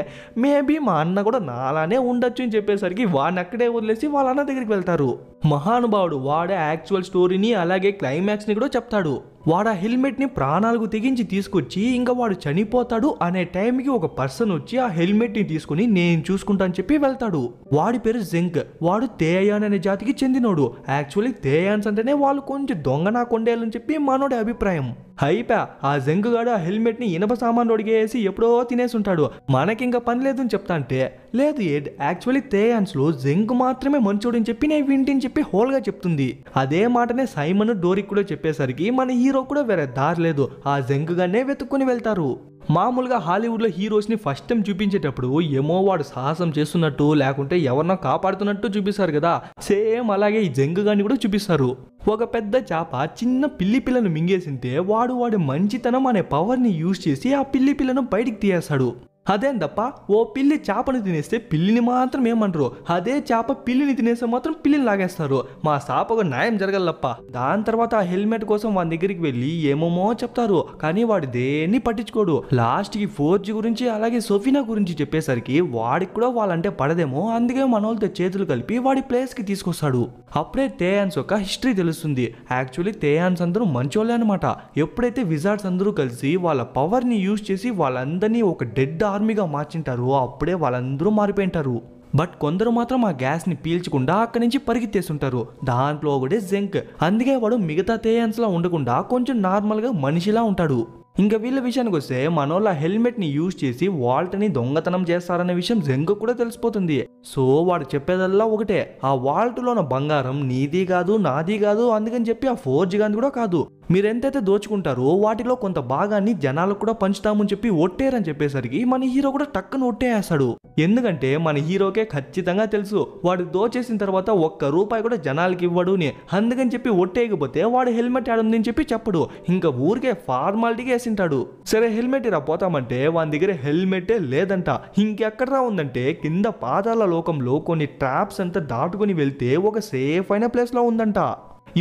మేబీ మా అన్న కూడా నాలానే ఉండొచ్చు అని చెప్పేసరికి వాడిని అక్కడే వదిలేసి వాళ్ళ అన్న దగ్గరికి వెళ్తారు. మహానుభావుడు వాడే యాక్చువల్ స్టోరీని అలాగే క్లైమాక్స్ ని కూడా చెప్తాడు. వాడు ఆ హెల్మెట్ ని ప్రాణాలకు తెగించి తీసుకొచ్చి ఇంకా వాడు చనిపోతాడు అనే టైంకి ఒక పర్సన్ వచ్చి ఆ హెల్మెట్ ని తీసుకుని నేను చూసుకుంటా అని చెప్పి వెళ్తాడు. వాడి పేరు జెంక్. వాడు తేయాన్ అనే జాతికి చెందినోడు. యాక్చువల్లీ తేయాన్స్ అంటేనే వాళ్ళు కొంచెం దొంగనా కొండేయాలని చెప్పి మనోడి అభిప్రాయం. అయిపా ఆ జంక్ గాడు ఆ హెల్మెట్ ని ఇనప సామాన్ ఒడిగేసి ఎప్పుడో తినేసి ఉంటాడు. మనకింకా పని లేదు అని చెప్తా అంటే లేదు ఎడ్, యాక్చువల్లీ తేయాన్స్ లో జంక్ మాత్రమే మంచోడు అని చెప్పి నేను వింటిని చెప్పి హోల్ గా చెప్తుంది. అదే మాటనే సైమన్ డోరికి కూడా చెప్పేసరికి మన హీరో కూడా వేరే దారి లేదు, ఆ జంక్ గానే వెతుక్కుని వెళ్తారు. మామూలుగా హాలీవుడ్ లో హీరోస్ ని ఫస్ట్ టైం చూపించేటప్పుడు ఏమో వాడు సాహసం చేస్తున్నట్టు లేకుంటే ఎవరినో కాపాడుతున్నట్టు చూపిస్తారు కదా, సేమ్ అలాగే ఈ జంక్ గాని కూడా చూపిస్తారు. ఒక పెద్ద చేప చిన్న పిల్లి పిల్లను మింగేసింటే వాడి మంచితనం అనే పవర్ ని యూజ్ చేసి ఆ పిల్లి పిల్లను బయటికి తీయేస్తాడు. అదేం తప్ప ఓ పిల్లి చేపని తినేస్తే పిల్లిని మాత్రం ఏమంటారు, అదే చేప పిల్లిని తినేస్తే మాత్రం పిల్లిని లాగేస్తారు. మా చేపకు న్యాయం జరగలప్ప. దాని తర్వాత ఆ హెల్మెట్ కోసం వాడి దగ్గరికి వెళ్ళి ఏమోమో చెప్తారు, కానీ వాడు దేన్ని పట్టించుకోడు. లాస్ట్ కి ఫోర్జీ గురించి అలాగే సోఫినా గురించి చెప్పేసరికి వాడికి కూడా వాళ్ళంటే పడదేమో, అందుకే మనోళ్ళతో చేతులు కలిపి వాడి ప్లేస్ కి తీసుకొస్తాడు. అప్పుడే తేయాన్స్ యొక్క హిస్టరీ తెలుస్తుంది. యాక్చువల్లీ తేయాన్స్ అందరూ మంచోళ్ళే అనమాట. ఎప్పుడైతే విజార్డ్స్ అందరూ కలిసి వాళ్ళ పవర్ ని యూజ్ చేసి వాళ్ళందరినీ ఒక డెడ్ ఆర్మీగా మార్చింటారు, అప్పుడే వాళ్ళందరూ మారిపోయింటారు. బట్ కొందరు మాత్రం ఆ గ్యాస్ ని పీల్చకుండా అక్కడి నుంచి పరిగెత్తేస్తుంటారు. దాంట్లో ఒకటే జెంక్. అందుకే వాడు మిగతా తేయాన్స్ లా ఉండకుండా కొంచెం నార్మల్ గా మనిషిలా ఉంటాడు. ఇంకా వీళ్ళ విషయానికి వస్తే మనోళ్ళ హెల్మెట్ ని యూజ్ చేసి వాల్ట్ ని దొంగతనం చేస్తారనే విషయం జెంక్ కూడా తెలిసిపోతుంది. సో వాడు చెప్పేదల్లా ఒకటే, ఆ వాల్ట్ లోన బంగారం నీది కాదు నాది కాదు, అందుకని చెప్పి ఆ ఫోర్జీ గాని కూడా కాదు, మీరెంతైతే దోచుకుంటారో వాటిలో కొంత భాగాన్ని జనాలకు కూడా పంచుతామని చెప్పి ఒట్టేరని చెప్పేసరికి మన హీరో కూడా టక్కున ఒట్టేస్తాడు. ఎందుకంటే మన హీరోకే ఖచ్చితంగా తెలుసు వాడు దోచేసిన తర్వాత ఒక్క రూపాయి కూడా జనాలకి ఇవ్వడు అని. అందుకని చెప్పి ఒట్టేయకపోతే వాడు హెల్మెట్ ఆడుందని చెప్పి చెప్పడు, ఇంకా ఊరికే ఫార్మాలిటీగా వేసింటాడు. సరే హెల్మెట్ ఇలా పోతామంటే వాని దగ్గర హెల్మెటే లేదంట. ఇంకెక్కడరా ఉందంటే కింద పాతాళ లోకంలో కొన్ని ట్రాప్స్ అంతా దాటుకుని వెళ్తే ఒక సేఫ్ అయిన ప్లేస్ లో ఉందంట.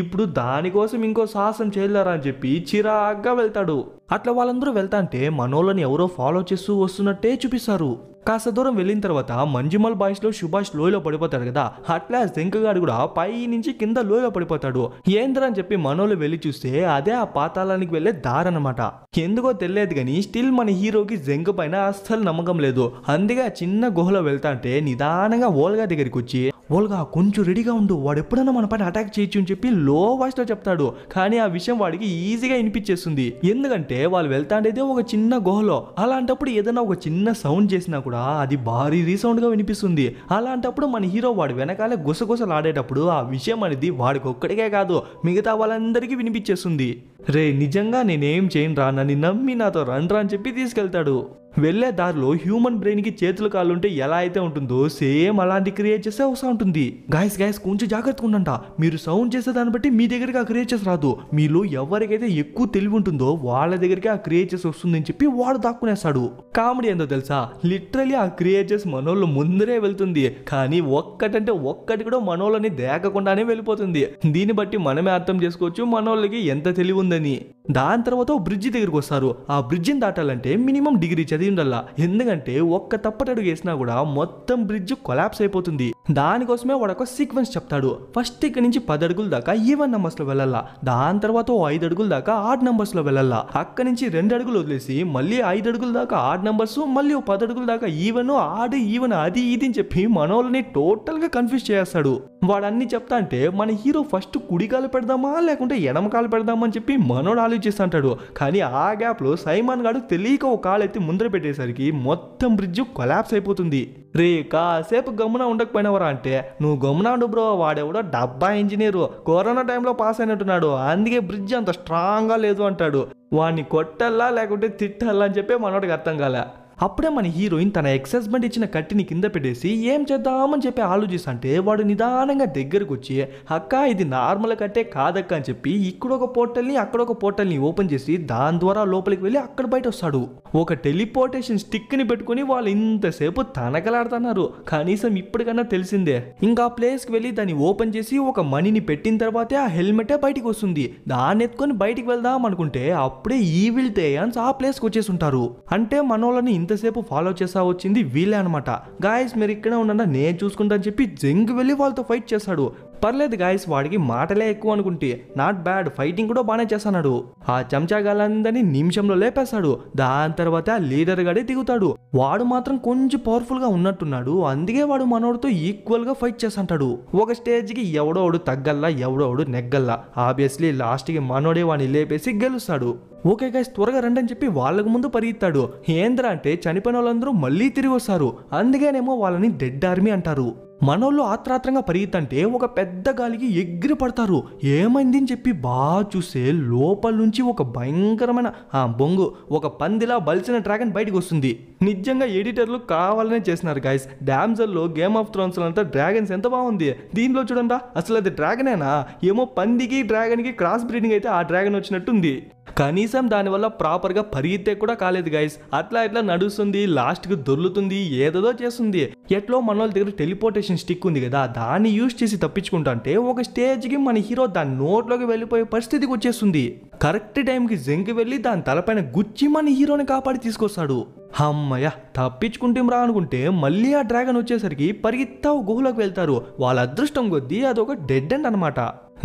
ఇప్పుడు దానికోసం ఇంకో సాహసం చేయలేరా అని చెప్పి చిరాగ్గా వెళ్తాడు. అట్లా వాళ్ళందరూ వెళ్తా అంటే మనోళ్ళని ఎవరో ఫాలో చేస్తూ వస్తున్నట్టే చూపిస్తారు. కాస్త దూరం వెళ్ళిన తర్వాత మంజుమల్ బాయ్స్ లో సుభాష్ లోయలో పడిపోతాడు కదా, అట్లా జంకగాడు కూడా పై నుంచి కింద లోయలో పడిపోతాడు. ఏంద్రా అని చెప్పి మనోళ్ళు వెళ్ళి చూస్తే అదే ఆ పాతాళానికి వెళ్లే దారనమాట. ఎందుకో తెలియదు కానీ స్టిల్ మన హీరోకి జంక్ పైన అస్సలు నమ్మకం లేదు. అందుకే ఆ చిన్న గుహలో వెళ్తా అంటే నిదానంగా ఓల్గా దగ్గరికి వచ్చి, ఓల్గా కొంచెం రెడీగా ఉండు, వాడు ఎప్పుడైనా మన పైన అటాక్ చేయొచ్చు అని చెప్పి లో వాయిస్ లో చెప్తాడు. కానీ ఆ విషయం వాడికి ఈజీగా వినిపించేస్తుంది. ఎందుకంటే వాళ్ళు వెళ్తా ఉండేదే ఒక చిన్న గుహలో. అలాంటప్పుడు ఏదైనా ఒక చిన్న సౌండ్ చేసినా కూడా అది భారీ రీసౌండ్ గా వినిపిస్తుంది. అలాంటప్పుడు మన హీరో వాడు వెనకాలే గుసగుసలాడేటప్పుడు ఆ విషయం అనేది వాడికి ఒక్కడికే కాదు మిగతా వాళ్ళందరికీ వినిపించేస్తుంది. రే నిజంగా నేనేం చేయను రా, నన్ను నమ్మి నాతో రండ్రా అని చెప్పి తీసుకెళ్తాడు. వెళ్లే దారిలో హ్యూమన్ బ్రెయిన్ కి చేతులు కాళ్ళు ఉంటే ఎలా అయితే ఉంటుందో సేమ్ అలాంటి క్రియేట్ చేస్తే అవసరం ఉంటుంది. గాయస్ కొంచెం జాగ్రత్తగా ఉండంట. మీరు సౌండ్ చేసే దాన్ని బట్టి మీ దగ్గరికి ఆ క్రియేచర్స్ రాదు. మీలో ఎవరికైతే ఎక్కువ తెలివి ఉంటుందో వాళ్ళ దగ్గరికి ఆ క్రియేచర్స్ వస్తుందని చెప్పి వాడు దాక్కునేస్తాడు. కామెడీ ఏందో తెలుసా, లిటరలీ ఆ క్రియేచర్స్ మనోళ్ళు ముందరే వెళ్తుంది, కానీ ఒక్కటంటే ఒక్కటి కూడా మనోళ్ళని దేకకుండానే వెళ్ళిపోతుంది. దీన్ని బట్టి మనమే అర్థం చేసుకోవచ్చు మనోళ్ళకి ఎంత తెలివి ఉందని. దాని తర్వాత ఓ బ్రిడ్జి దగ్గరికి వస్తారు. ఆ బ్రిడ్జిని దాటాలంటే మినిమం డిగ్రీ చదివి ఉండాల. ఎందుకంటే ఒక్క తప్పటడుగు వేసినా కూడా మొత్తం బ్రిడ్జ్ కొలాప్స్ అయిపోతుంది. దానికోసమే వాడు ఒక సీక్వెన్స్ చెప్తాడు. ఫస్ట్ ఇక్కడ నుంచి 10 అడుగుల దాకా ఈవెన్ నంబర్స్ లో వెళ్ళాలా, దాని తర్వాత 5 అడుగుల దాకా ఆడ్ నంబర్స్ లో వెళ్ళాలా, అక్కడి నుంచి 2 అడుగులు వదిలేసి మళ్ళీ 5 అడుగుల దాకా ఆడ్ నంబర్స్, మళ్ళీ 10 అడుగుల దాకా ఈవెన్ ఆడ్ ఈవెన్ అది ఇది అని చెప్పి మనోళ్ళని టోటల్ గా కన్ఫ్యూజ్ చేస్తాడు. వాడు అన్ని చెప్తా అంటే మన హీరో ఫస్ట్ కుడికాలు పెడదామా లేకుంటే ఎడమకాలు పెడదామా అని చెప్పి మనోడు ఆలోచిస్తుంటాడు. కానీ ఆ గ్యాప్ లో సైమన్ గాడు తెలియక ఒక కాలు ఎత్తి ముందర పెట్టేసరికి మొత్తం బ్రిడ్జ్ కొలాప్స్ అయిపోతుంది. రే కాసేపు గమ్మున ఉండకపోయినవరా అంటే, నువ్వు గమ్మున ఉండు బ్రో, వాడెవడో డబ్బా ఇంజనీరు కరోనా టైంలో పాస్ అయినట్టున్నాడు, అందుకే బ్రిడ్జ్ అంత స్ట్రాంగ్ గా లేదు అంటాడు. వాడిని కొట్టల్లా లేకుంటే తిట్టల్లా అని చెప్పి మనోడికి అర్థం కాలే. అప్పుడే మన హీరోయిన్ తన ఎక్స్ హస్బెండ్ ఇచ్చిన కట్టిని కింద పెట్టేసి ఏం చేద్దామని చెప్పి ఆలోచిస్తుంటే వాడు నిదానంగా దగ్గరకు వచ్చి, అక్క ఇది నార్మల్ కట్టే కాదక్క అని చెప్పి ఇక్కడ ఒక పోర్టల్ని అక్కడ ఒక పోర్టల్ని ఓపెన్ చేసి దాని ద్వారా లోపలికి వెళ్ళి అక్కడ బయట వస్తాడు. ఒక టెలిపోర్టేషన్ స్టిక్ ని పెట్టుకుని వాళ్ళు ఇంతసేపు తనకలాడుతున్నారు. కనీసం ఇప్పటికన్నా తెలిసిందే. ఇంకా ప్లేస్ కి వెళ్ళి దాన్ని ఓపెన్ చేసి ఒక మనీని పెట్టిన తర్వాతే ఆ హెల్మెటే బయటికి వస్తుంది. దాన్ని ఎత్తుకొని బయటికి వెళ్దాం అనుకుంటే అప్పుడే ఈవిల్ తేయాన్స్ ఆ ప్లేస్ కి వచ్చేసి ఉంటారు. అంటే మనోళ్ళని ఇంతసేపు ఫాలో చేసా వచ్చింది వీళ్ళే అనమాట. గాయస్ మీరు ఇక్కడే ఉండండి నేను చూసుకుంటా అని చెప్పి జంగ్ వెళ్ళి వాళ్ళతో ఫైట్ చేస్తాడు. పర్లేదు గాయస్ వాడికి మాటలే ఎక్కువ అనుకుంటే, నాట్ బ్యాడ్, ఫైటింగ్ కూడా బాగానే చేస్తున్నాడు. ఆ చెంచాగాళ్ళందరినీ నిమిషంలో లేపేస్తాడు. దాని తర్వాత లీడర్ గాడే దిగుతాడు. వాడు మాత్రం కొంచెం పవర్ఫుల్ గా ఉన్నట్టున్నాడు, అందుకే వాడు మనోడితో ఈక్వల్ గా ఫైట్ చేస్తుంటాడు. ఒక స్టేజ్ కి ఎవడోడు తగ్గల్లా ఎవడోడు నెగ్గల్లా. ఆబ్వియస్లీ లాస్ట్ కి మనోడే వాడిని లేపేసి గెలుస్తాడు. ఓకే గైస్ త్వరగా రండి అని చెప్పి వాళ్ళకు ముందు పరిగెత్తాడు. ఏంద్రా అంటే చనిపోయిన వాళ్ళందరూ మళ్ళీ తిరిగి వస్తారు, అందుకేనేమో వాళ్ళని డెడ్ ఆర్మీ అంటారు. మనోళ్ళు ఆత్రాత్రంగా పరిగెత్తంటే ఒక పెద్ద గాలికి ఎగిరి పడతారు. ఏమైంది అని చెప్పి బాగా చూస్తే లోపల నుంచి ఒక భయంకరమైన బొంగు, ఒక పందిలా బలిసిన డ్రాగన్ బయటకు వస్తుంది. నిజంగా ఎడిటర్లు కావాలనే చేసినారు గైస్. డామ్సల్లో గేమ్ ఆఫ్ థ్రోన్స్ అంతా డ్రాగన్స్ ఎంత బాగుంది, దీనిలో చూడండి అసలు అది డ్రాగనేనా ఏమో, పందికి డ్రాగన్ కి క్రాస్ బ్రీడింగ్ అయితే ఆ డ్రాగన్ వచ్చినట్టుంది. కనీసం దానివల్ల ప్రాపర్గా పరిగెత్తే కూడా కాలేదు గైస్. అట్లా ఇట్లా నడుస్తుంది, లాస్ట్కి దొర్లుతుంది, ఏదేదో చేస్తుంది. ఎట్లో మనోళ్ళ దగ్గర టెలిపోర్టేషన్ స్టిక్ ఉంది కదా, దాన్ని యూజ్ చేసి తప్పించుకుంటా అంటే ఒక స్టేజ్కి మన హీరో దాని నోట్లోకి వెళ్ళిపోయే పరిస్థితికి వచ్చేస్తుంది. కరెక్ట్ టైంకి జంకి వెళ్ళి దాని తలపైన గుచ్చి మన హీరోని కాపాడి తీసుకొస్తాడు. అమ్మయ్య తప్పించుకుంటాం రా అనుకుంటే మళ్ళీ ఆ డ్రాగన్ వచ్చేసరికి పరిగెత్తా గుహలోకి వెళ్తారు. వాళ్ళ అదృష్టం కొద్దీ అదొక డెడ్ ఎండ్ అనమాట.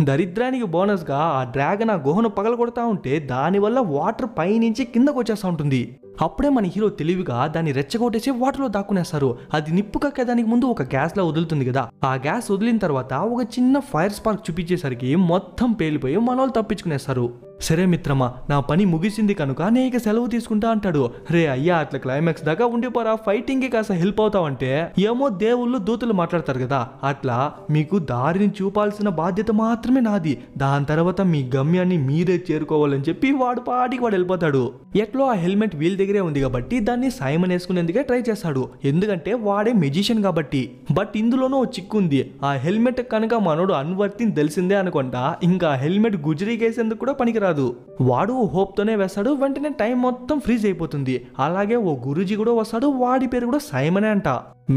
దరిద్రానికి బోనస్ గా ఆ డ్రాగన్ ఆ గుహను పగలగొడతా ఉంటే దానివల్ల వాటర్ పైనుంచి కిందకు వచ్చేస్తా ఉంటుంది. అప్పుడే మన హీరో తెలివిగా దాన్ని రెచ్చగొట్టేసి వాటర్లో దాక్కునేస్తారు. అది నిప్పు కక్కేదానికి ముందు ఒక గ్యాస్ లా వదులుతుంది కదా, ఆ గ్యాస్ వదిలిన తర్వాత ఒక చిన్న ఫైర్ స్పార్క్ చూపించేసరికి మొత్తం పేలిపోయి మనోళ్ళు తప్పించుకునేస్తారు. సరే మిత్రమా నా పని ముగిసింది కనుక నేను సెలవు తీసుకుంటా అంటాడు. రే అయ్యా అట్లా క్లైమాక్స్ దాకా ఉండిపోరా, ఫైటింగ్ కి కాస్త హెల్ప్ అవుతావంటే ఏమో దేవుళ్ళు దూతలు మాట్లాడతారు కదా, అట్లా మీకు దారిని చూపాల్సిన బాధ్యత మాత్రమే నాది, దాని తర్వాత మీ గమ్యాన్ని మీరే చేరుకోవాలని చెప్పి వాడు పాటికి వాడు వెళ్ళిపోతాడు. ఎట్లో ఆ హెల్మెట్ వీల్ దగ్గరే ఉంది కాబట్టి దాన్ని సైమన్ వేసుకునేందుకే ట్రై చేస్తాడు, ఎందుకంటే వాడే మెజిషియన్ కాబట్టి. బట్ ఇందులోనూ ఓ చిక్కు ఉంది. ఆ హెల్మెట్ కనుక మనోడు అన్వర్తిని తెలిసిందే అనుకుంటా ఇంకా హెల్మెట్ గుజరీకేసేందుకు కూడా పనికిరాదు. వాడు హోప్ తోనే వేస్తాడు, వెంటనే టైం మొత్తం ఫ్రీజ్ అయిపోతుంది. అలాగే ఓ గురూజీ కూడా వస్తాడు, వాడి పేరు కూడా సైమనే అంట.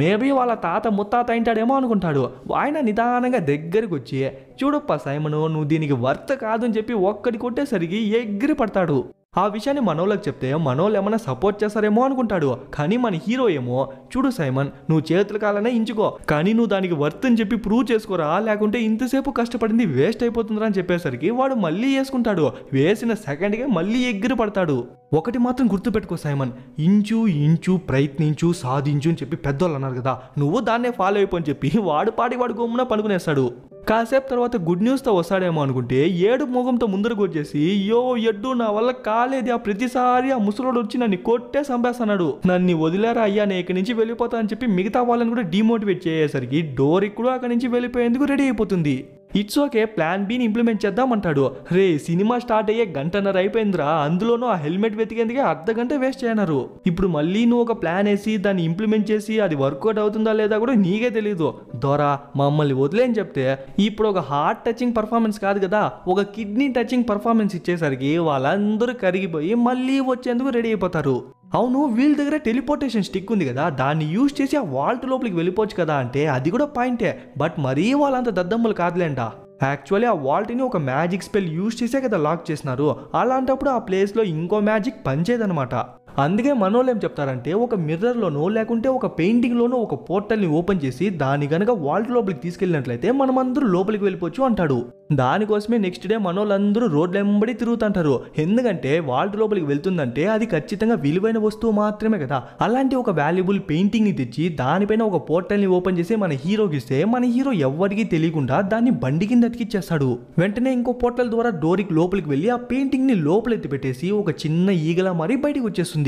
మేబీ వాళ్ళ తాత ముత్తాత అయింటాడేమో అనుకుంటాడు. ఆయన నిదానంగా దగ్గరికి వచ్చి, చూడప్ప సైమను నువ్వు దీనికి వర్త్ కాదు అని చెప్పి ఒక్కడి కొట్టేసరికి ఎగిరి పడతాడు. ఆ విషయాన్ని మనోళ్ళకి చెప్తే మనోళ్ళు ఏమైనా సపోర్ట్ చేస్తారేమో అనుకుంటాడు. కానీ మన హీరో ఏమో, చూడు సైమన్ నువ్వు చేతుల కాలనే ఇంచుకో, కానీ నువ్వు దానికి వర్త్ అని చెప్పి ప్రూవ్ చేసుకోరా, లేకుంటే ఇంతసేపు కష్టపడింది వేస్ట్ అయిపోతుందిరా అని చెప్పేసరికి వాడు మళ్ళీ వేసుకుంటాడు. వేసిన సెకండ్కే మళ్ళీ ఎగిరి పడతాడు. ఒకటి మాత్రం గుర్తుపెట్టుకో సైమన్, ఇంచు ఇంచు ప్రయత్నించు సాధించు అని చెప్పి పెద్దోళ్ళు అన్నారు కదా, నువ్వు దాన్నే ఫాలో అయిపోని చెప్పి వాడు పాడి వాడు గుమ్మున పనుకునేస్తాడు. కాసేపు తర్వాత గుడ్ న్యూస్తో వస్తాడేమో అనుకుంటే ఏడు మోగంతో ముందరకు వచ్చేసి, యో ఎడ్డు నా వల్ల కాలేదు, ఆ ప్రతిసారి ఆ ముసలోడు వచ్చి నన్ను కొట్టే చంపేస్తున్నాడు, నన్ను వదిలేరా అయ్యా నేను ఇక్కడి నుంచి వెళ్ళిపోతా అని చెప్పి మిగతా వాళ్ళని కూడా డిమోటివేట్ చేసేసరికి డోరీ కూడా అక్కడి నుంచి వెళ్ళిపోయేందుకు రెడీ అయిపోతుంది. ఇట్స్ ఓకే ప్లాన్ బిని ఇంప్లిమెంట్ చేద్దామంటాడు. రే సినిమా స్టార్ట్ అయ్యే గంటన్నర అయిపోయిందిరా, అందులోనూ ఆ హెల్మెట్ వెతికేందుకే అర్ధగంట వేస్ట్ చేయనారు. ఇప్పుడు మళ్ళీ నువ్వు ఒక ప్లాన్ వేసి దాన్ని ఇంప్లిమెంట్ చేసి అది వర్కౌట్ అవుతుందా లేదా కూడా నీకే తెలీదు, దొరా మమ్మల్ని వదిలేని చెప్తే ఇప్పుడు ఒక హార్ట్ టచింగ్ పర్ఫార్మెన్స్ కాదు కదా, ఒక కిడ్నీ టచింగ్ పర్ఫార్మెన్స్ ఇచ్చేసరికి వాళ్ళందరూ కరిగిపోయి మళ్ళీ వచ్చేందుకు రెడీ అయిపోతారు. అవును వీళ్ళ దగ్గర టెలిపోర్టేషన్ స్టిక్ ఉంది కదా, దాన్ని యూజ్ చేసి ఆ వాల్ట్ లోపలికి వెళ్ళిపోవచ్చు కదా అంటే అది కూడా పాయింటే, బట్ మరీ వాళ్ళంత దద్దమ్మలు కాదులేంట. యాక్చువల్లీ ఆ వాల్ట్ని ఒక మ్యాజిక్ స్పెల్ యూజ్ చేసే కదా లాక్ చేసినారు. అలాంటప్పుడు ఆ ప్లేస్లో ఇంకో మ్యాజిక్ పనిచేయదనమాట. అందుకే మనోళ్ళు ఏం చెప్తారంటే ఒక మిర్రర్లోనో లేకుంటే ఒక పెయింటింగ్లోనో ఒక పోర్టల్ని ఓపెన్ చేసి దాని కనుక వాల్ట్ లోపలికి తీసుకెళ్ళినట్లయితే మనం అందరూ లోపలికి వెళ్ళిపోవచ్చు అంటాడు. దానికోసమే నెక్స్ట్ డే మనోళ్ళందరూ రోడ్ల వెంబడి తిరుగుతుంటారు. ఎందుకంటే వాల్ట్ లోపలికి వెళ్తుందంటే అది ఖచ్చితంగా విలువైన వస్తువు మాత్రమే కదా. అలాంటి ఒక వాల్యుబుల్ పెయింటింగ్ని తెచ్చి దానిపైన ఒక పోర్టల్ని ఓపెన్ చేసి మన హీరోకి ఇస్తే మన హీరో ఎవ్వరికీ తెలియకుండా దాన్ని బండి కింద అతికిచ్చేస్తాడు. వెంటనే ఇంకో పోర్టల్ ద్వారా డోరికి లోపలికి వెళ్ళి ఆ పెయింటింగ్ని లోపలెత్తి పెట్టేసి ఒక చిన్న ఈగలా మారి బయటికి వచ్చేస్తుంది.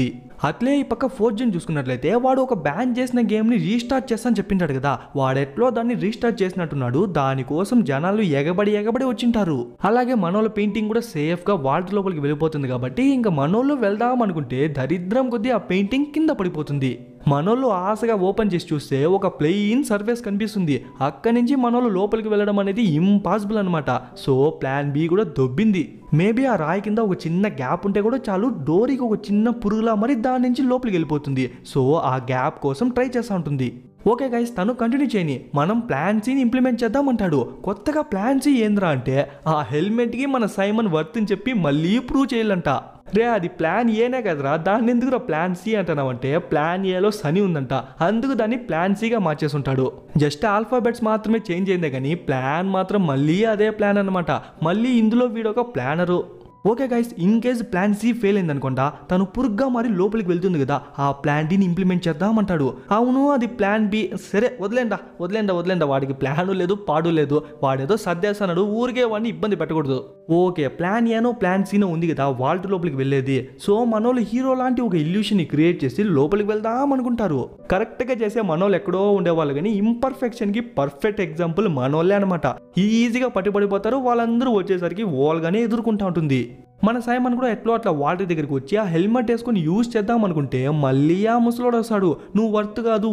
అట్లే ఈ పక్క ఫోర్జన్ చూసుకున్నట్లయితే వాడు ఒక బ్యాన్ చేసిన గేమ్ ని రీస్టార్ట్ చేస్తాను చెప్పింటాడు కదా. వాడెట్లో దాన్ని రీస్టార్ట్ చేసినట్టున్నాడు. దానికోసం జనాలు ఎగబడి వచ్చింటారు. అలాగే మనోళ్ళ పెయింటింగ్ కూడా సేఫ్ గా వాల్ట్ లోపలికి వెళ్ళిపోతుంది కాబట్టి ఇంకా మనోళ్ళు వెళ్దాం అనుకుంటే దరిద్రం కొద్దీ ఆ పెయింటింగ్ కింద పడిపోతుంది. మనోళ్ళు ఆశగా ఓపెన్ చేసి చూస్తే ఒక ప్లెయిన్ సర్ఫేస్ కనిపిస్తుంది. అక్కడి నుంచి మనోళ్ళు లోపలికి వెళ్ళడం అనేది ఇంపాసిబుల్ అనమాట. సో ప్లాన్ బి కూడా దొబ్బింది. మేబీ ఆ రాయి కింద ఒక చిన్న గ్యాప్ ఉంటే కూడా చాలు, డోరీకి ఒక చిన్న పురుగులా మరి దాని నుంచి లోపలికి వెళ్ళిపోతుంది. సో ఆ గ్యాప్ కోసం ట్రై చేస్తూ ఉంటుంది. ఓకే గైస్, తను కంటిన్యూ చేయని మనం ప్లాన్ సిని ఇంప్లిమెంట్ చేద్దామంటాడు. కొత్తగా ప్లాన్ సి ఏంద్రా అంటే ఆ హెల్మెట్కి మన సైమన్ వర్త్ అని చెప్పి మళ్ళీ ప్రూవ్ చేయాలంట. రే అది ప్లాన్ ఏనే కదరా, దాన్ని ఎందుకు ప్లాన్ సి అంటున్నావంటే ప్లాన్ ఏలో సని ఉందంట, అందుకు దాన్ని ప్లాన్ సిగా మార్చేసుంటాడు. జస్ట్ ఆల్ఫాబెట్స్ మాత్రమే చేంజ్ అయిందే కానీ ప్లాన్ మాత్రం మళ్ళీ అదే ప్లాన్ అనమాట. మళ్ళీ ఇందులో వీడొక planner. Okay guys, in case plan C fail అయింది అనుకుంటా తను పురుగ్గా మరి లోపలికి వెళ్తుంది కదా, ఆ ప్లాన్ డిని ఇంప్లిమెంట్ చేద్దామంటాడు. అవును అది ప్లాన్ బి. సరే వదిలేండా వాడికి ప్లాను లేదు పాడు లేదు, వాడేదో సర్దేస్తాడు, ఊరికే వాడిని ఇబ్బంది పెట్టకూడదు. ఓకే ప్లాన్ ఏనో ప్లాన్ సీనో ఉంది కదా వాల్ట్ లోపలికి వెళ్ళేది. సో మనోళ్ళు హీరో లాంటి ఒక ఇల్యూషన్ ని క్రియేట్ చేసి లోపలికి వెళ్దాం అనుకుంటారు. కరెక్ట్ గా చేసే మనోళ్ళు ఎక్కడో ఉండేవాళ్ళు కానీ ఇంపర్ఫెక్షన్ కి పర్ఫెక్ట్ ఎగ్జాంపుల్ మనోళ్ళే అనమాట. ఈజీగా పట్టుబడిపోతారు. వాళ్ళందరూ వచ్చేసరికి ఓల్గానే ఎదుర్కొంటా ఉంటుంది. మన సైమన్ కూడా ఎట్లో అట్లా వాటర్ దగ్గరికి వచ్చి ఆ హెల్మెట్ వేసుకొని యూజ్ చేద్దాం అనుకుంటే మళ్ళీ ఆ ముసలోడు వస్తాడు. నువ్వు వర్త్ కాదు